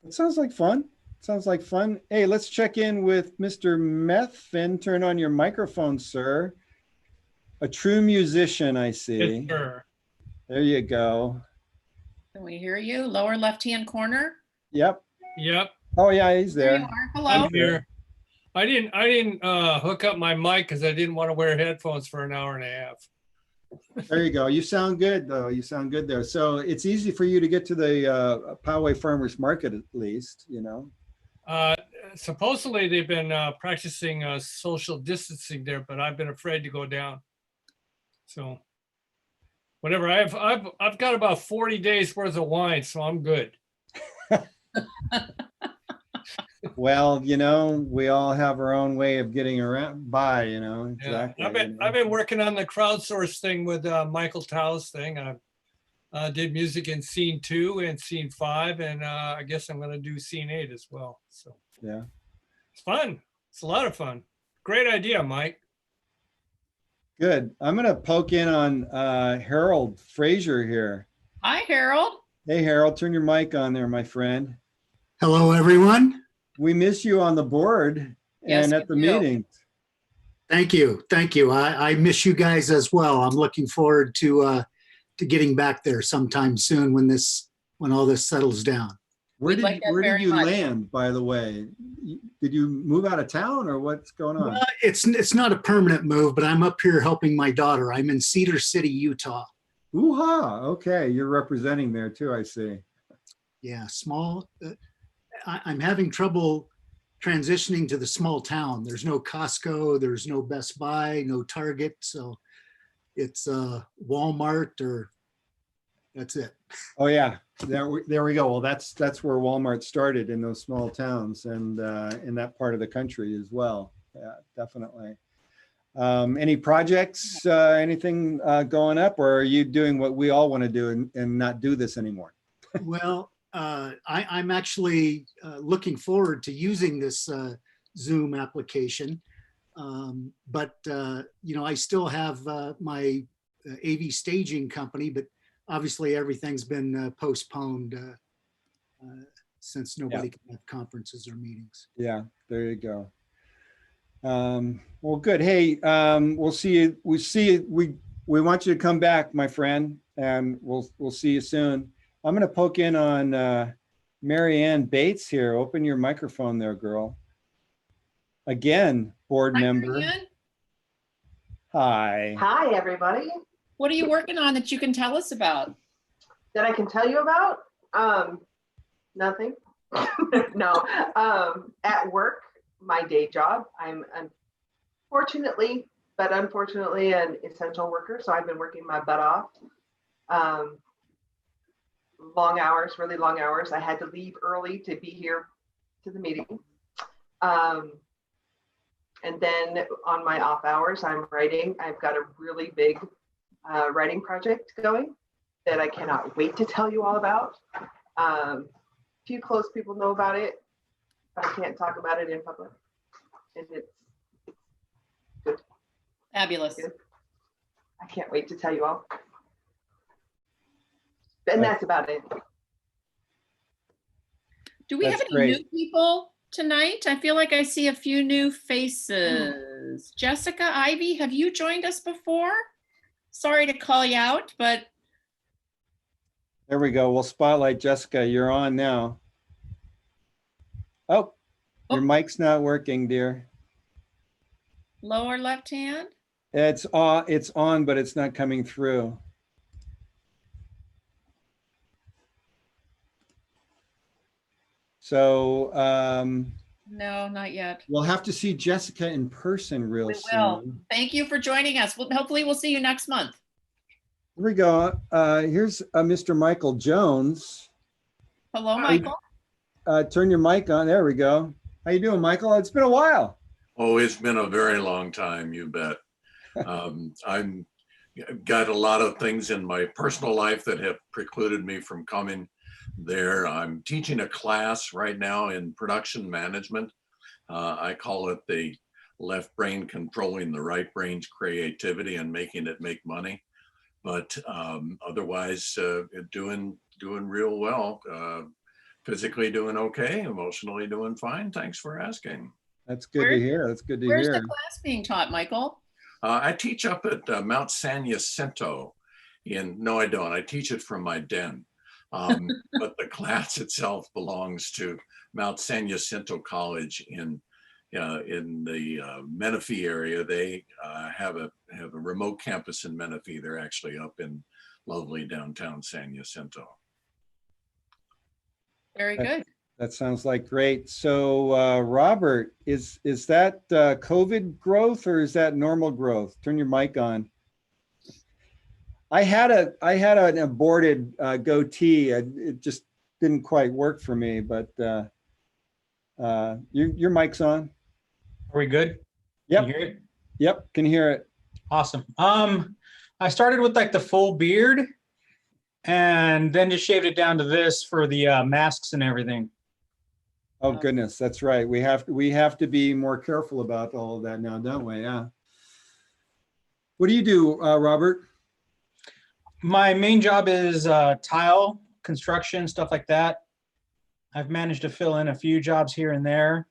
It sounds like fun. Sounds like fun. Hey, let's check in with Mr. Methvin. Turn on your microphone, sir. A true musician, I see. Yes, sir. There you go. Can we hear you? Lower left-hand corner. Yep. Yep. Oh yeah, he's there. There you are. Hello. I'm here. I didn't hook up my mic because I didn't want to wear headphones for an hour and a half. There you go. You sound good though. You sound good there. So it's easy for you to get to the Poway Farmers Market at least, you know. Supposedly they've been practicing social distancing there, but I've been afraid to go down. So whatever. I've got about 40 days worth of wine, so I'm good. Well, you know, we all have our own way of getting around by, you know. Exactly. Yeah, I've been working on the crowdsource thing with Michael Tao's thing. I did music in scene 2 and scene 5, and I guess I'm going to do scene 8 as well. So yeah, it's fun. It's a lot of fun. Great idea, Mike. Good. I'm going to poke in on Harold Frazier here. Hi, Harold. Hey, Harold, turn your mic on there, my friend. Hello, everyone. We miss you on the board and at the meeting. Thank you. Thank you. I miss you guys as well. I'm looking forward to getting back there sometime soon when all this settles down. Where did you land, by the way? Did you move out of town or what's going on? It's not a permanent move, but I'm up here helping my daughter. I'm in Cedar City, Utah. Ooh-ha. Okay, you're representing there too, I see. Yeah, small. I'm having trouble transitioning to the small town. There's no Costco, there's no Best Buy, no Target. So it's Walmart or that's it. Oh yeah, there we go. Well, that's where Walmart started, in those small towns and in that part of the country as well. Yeah, definitely. Any projects, anything going up, or are you doing what we all want to do and not do this anymore? Well, I'm actually looking forward to using this Zoom application. But, you know, I still have my AV staging company, but obviously everything's been postponed since nobody can have conferences or meetings. Yeah, there you go. Well, good. Hey, we'll see you. We want you to come back, my friend, and we'll see you soon. I'm going to poke in on Marianne Bates here. Open your microphone there, girl. Again, board member. Marianne. Hi. Hi, everybody. What are you working on that you can tell us about? That I can tell you about? Nothing. No. At work, my day job, I'm unfortunately an essential worker, so I've been working my butt off. long hours, really long hours. I had to leave early to be here to the meeting. And then on my off hours, I'm writing. I've got a really big writing project going that I cannot wait to tell you all about. Few close people know about it, but I can't talk about it in public. And it's good. Fabulous. Good. I can't wait to tell you all. And that's about it. Do we have any new people tonight? I feel like I see a few new faces. Jessica, Ivy, have you joined us before? Sorry to call you out, but. There we go. We'll spotlight Jessica. You're on now. Oh, your mic's not working, dear. Lower left hand? It's on, but it's not coming through. So no, not yet. We'll have to see Jessica in person real soon. Thank you for joining us. Hopefully we'll see you next month. Here we go. Here's Mr. Michael Jones. Hello, Michael. Turn your mic on. There we go. How you doing, Michael? It's been a while. Oh, it's been a very long time, you bet. I've got a lot of things in my personal life that have precluded me from coming there. I'm teaching a class right now in production management. I call it the left brain controlling the right brain's creativity and making it make money. But otherwise, doing real well. Physically doing okay, emotionally doing fine. Thanks for asking. That's good to hear. That's good to hear. Where's the class being taught, Michael? I teach up at Mount San Jacinto. No, I don't. I teach it from my den. But the class itself belongs to Mount San Jacinto College in the Menifee area. They have a remote campus in Menifee. They're actually up in lovely downtown San Jacinto. Very good. That sounds like great. So Robert, is that COVID growth or is that normal growth? Turn your mic on. I had an aborted goatee. It just didn't quite work for me, but your mic's on. Are we good? Yep. Can you hear it? Yep, can hear it. Awesome. I started with like the full beard and then just shaved it down to this for the masks and everything. Oh goodness, that's right. We have to be more careful about all of that now, don't we? Yeah. What do you do, Robert? My main job is tile construction, stuff like that. I've managed to fill in a few jobs here and there.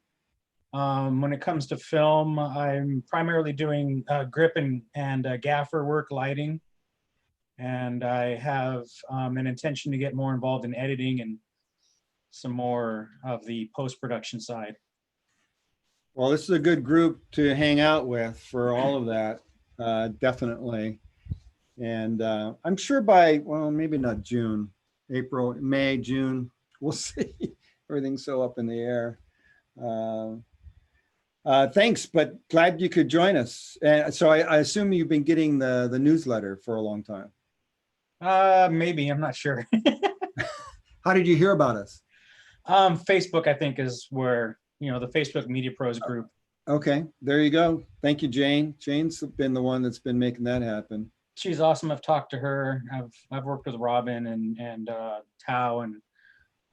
When it comes to film, I'm primarily doing grip and gaffer work, lighting. And I have an intention to get more involved in editing and some more of the post-production side. Well, this is a good group to hang out with for all of that, definitely. And I'm sure by, well, maybe not June, April, May, June, we'll see. Everything's so up in the air. Thanks, but glad you could join us. And so I assume you've been getting the newsletter for a long time. Maybe, I'm not sure. How did you hear about us? Facebook, I think, is where, the Facebook Media Pros group. Okay, there you go. Thank you, Jane. Jane's been the one that's been making that happen. She's awesome. I've talked to her. I've worked with Robin and Tao and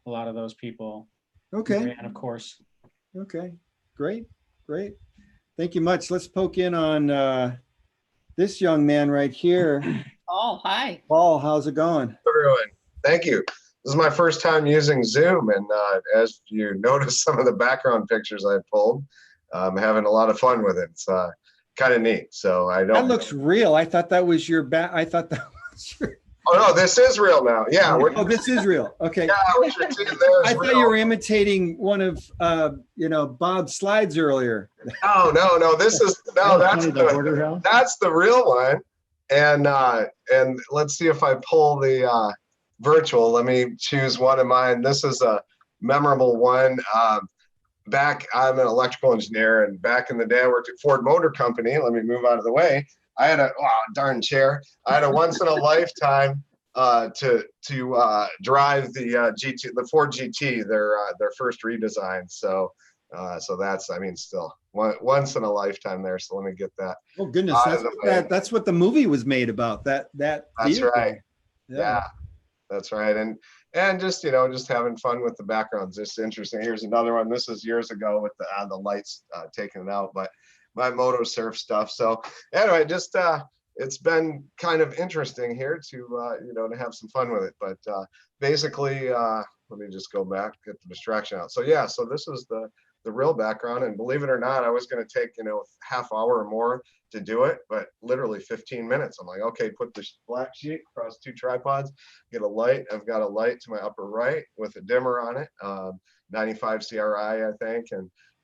a lot of those people. Okay. And of course. Okay, great. Thank you much. Let's poke in on this young man right here. Oh, hi. Paul, how's it going? Everyone, thank you. This is my first time using Zoom, and as you notice some of the background pictures I pulled, I'm having a lot of fun with it. It's kind of neat. So I don't. That looks real. I thought that was your back. I thought that was your. Oh no, this is real now. Yeah. Oh, this is real. Okay. Yeah, what you're seeing there is I thought real. you were imitating one of Bob's slides earlier. No. This is that's the real one. And let's see if I pull the virtual. Let me choose one of mine. This is a memorable one. I'm an electrical engineer, and back in the day I worked at Ford Motor Company. Let me move out of the way. I had a darn chair. I had a once in a lifetime drive the Ford GT, their first redesign. So that's, I mean, still once in a lifetime there. So let me get that. Oh goodness, that's what the movie was made about. That That's vehicle. right. Yeah, that's right. And just, just having fun with the backgrounds. It's interesting. Here's another one. This is years ago with the lights taken out, but my moto surf stuff. So anyway, just it's been kind of interesting here to to have some fun with it. But basically, let me just go back, get the distraction out. So yeah, so this is the real background, and believe it or not, I was going to take half hour or more to do it, but literally 15 minutes. I'm like, okay, put the black sheet across 2 tripods, get a light. I've got a light to my upper right with a dimmer on it, 95 CRI, I think,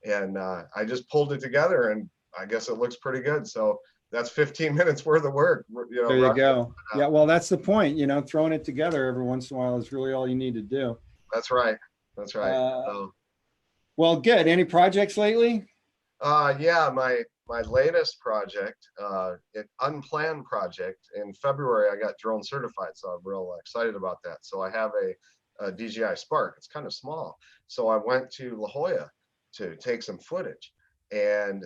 and I just pulled it together, and I guess it looks pretty good. So that's 15 minutes worth of work. There you go. Yeah, well, that's the point. Throwing it together every once in a while is really all you need to do. That's right. That's right. Well, good. Any projects lately? Yeah, my latest project, an unplanned project. In February, I got drone certified, so I'm real excited about that. So I have a DJI Spark. It's kind of small. So I went to La Jolla to take some footage, and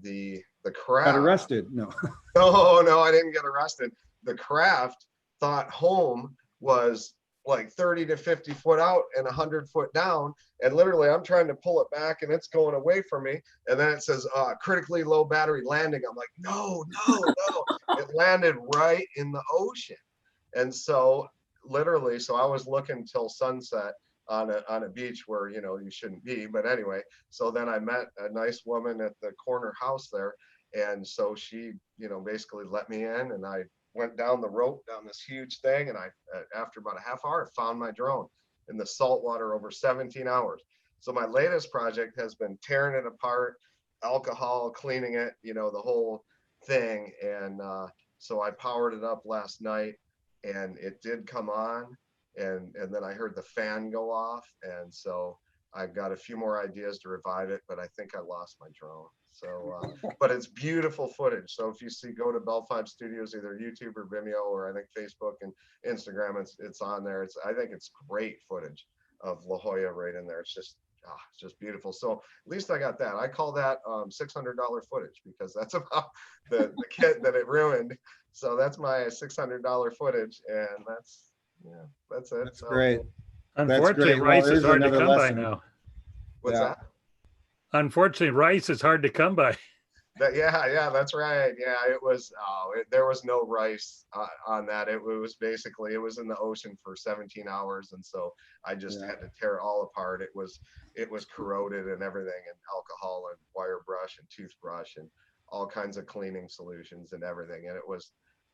the craft Got arrested? No. No, I didn't get arrested. The craft thought home was like 30 to 50 foot out and 100 foot down, and literally I'm trying to pull it back and it's going away from me, and then it says critically low battery landing. I'm like, no. It landed right in the ocean. And so literally, so I was looking till sunset on a beach where you shouldn't be, but anyway, so then I met a nice woman at the corner house there, and so she basically let me in, and I went down the rope down this huge thing, and I after about a half hour found my drone in the salt water over 17 hours. So my latest project has been tearing it apart, alcohol, cleaning it, the whole thing. And so I powered it up last night, and it did come on, and then I heard the fan go off, and so I've got a few more ideas to revive it, but I think I lost my drone. So, but it's beautiful footage. So if you go to Bell 5 Studios, either YouTube or Vimeo, or I think Facebook and Instagram, it's on there. I think it's great footage of La Jolla right in there. It's just beautiful. So at least I got that. I call that $600 footage, because that's about the kit that it ruined. So that's my $600 footage, and that's it. That's great. Unfortunately, rice is hard to come by now. What's that? Unfortunately, rice is hard to come by. Yeah, that's right. Yeah, it was. There was no rice on that. It was basically, it was in the ocean for 17 hours, and so I just had to tear it all apart. It was corroded and everything, and alcohol and wire brush and toothbrush and all kinds of cleaning solutions and everything. And it was,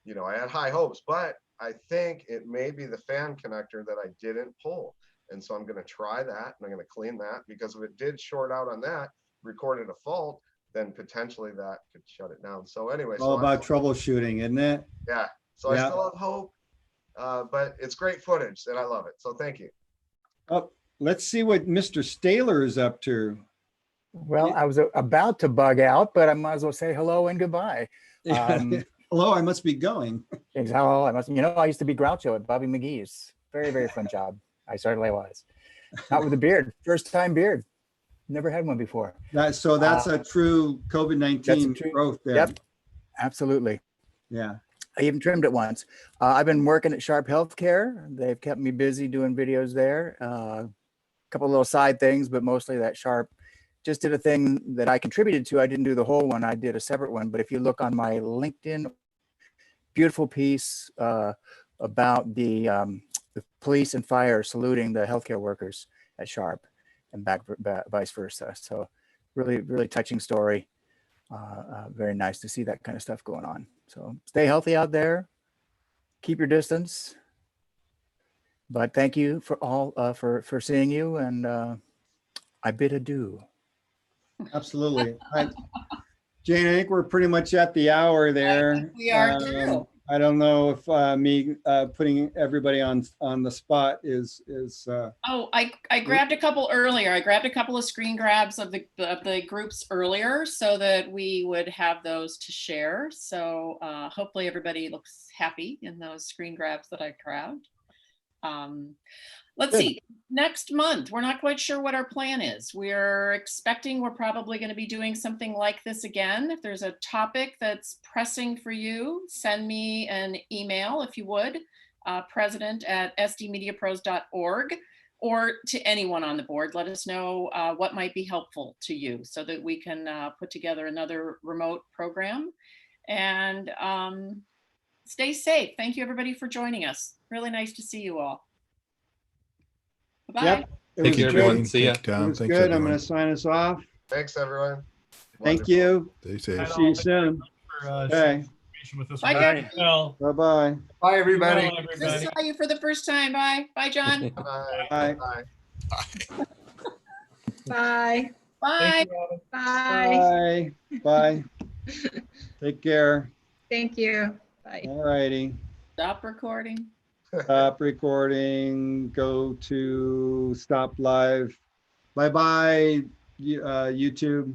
I had high hopes, but I think it may be the fan connector that I didn't pull. And so I'm going to try that, and I'm going to clean that, because if it did short out on that, recorded a fault, then potentially that could shut it down. So anyway, all about troubleshooting, isn't it? Yeah. So I still have hope, but it's great footage, and I love it. So thank you. Oh, let's see what Mr. Staler is up to. Well, I was about to bug out, but I might as well say hello and goodbye. Hello, I must be going. Hello, I must. I used to be Groucho at Bobby McGee's. Very, very fun job. I certainly was. Not with a beard. First time beard. Never had one before. That's a true COVID-19 growth there. Yep, absolutely. Yeah. I even trimmed it once. I've been working at Sharp Healthcare. They've kept me busy doing videos there. A couple little side things, but mostly that Sharp. Just did a thing that I contributed to. I didn't do the whole one. I did a separate one. But if you look on my LinkedIn, beautiful piece about the police and fire saluting the healthcare workers at Sharp, and vice versa. So really, really touching story. Very nice to see that kind of stuff going on. So stay healthy out there. Keep your distance. But thank you for all for seeing you, and I bid adieu. Absolutely. Jane, I think we're pretty much at the hour there. We are too. I don't know if me putting everybody on the spot is. Oh, I grabbed a couple earlier. I grabbed a couple of screen grabs of the groups earlier so that we would have those to share. So hopefully everybody looks happy in those screen grabs that I grabbed. Let's see, next month, we're not quite sure what our plan is. We're expecting we're probably going to be doing something like this again. If there's a topic that's pressing for you, send me an email if you would, president@sdmediapros.org, or to anyone on the board. Let us know what might be helpful to you so that we can put together another remote program. And stay safe. Thank you everybody for joining us. Really nice to see you all. Bye. Yep. Thank you, everyone. See ya. It was good. I'm going to sign us off. Thanks, everyone. Thank you. Stay safe. See you soon. Okay. Bye, guys. Bye-bye. Bye, everybody. Just saw you for the first time. Bye. Bye, John. Bye. Bye. Bye. Bye. Bye. Bye. Bye. Take care. Thank you. Bye. All righty. Stop recording. Stop recording. Go to stop live. Bye-bye, YouTube.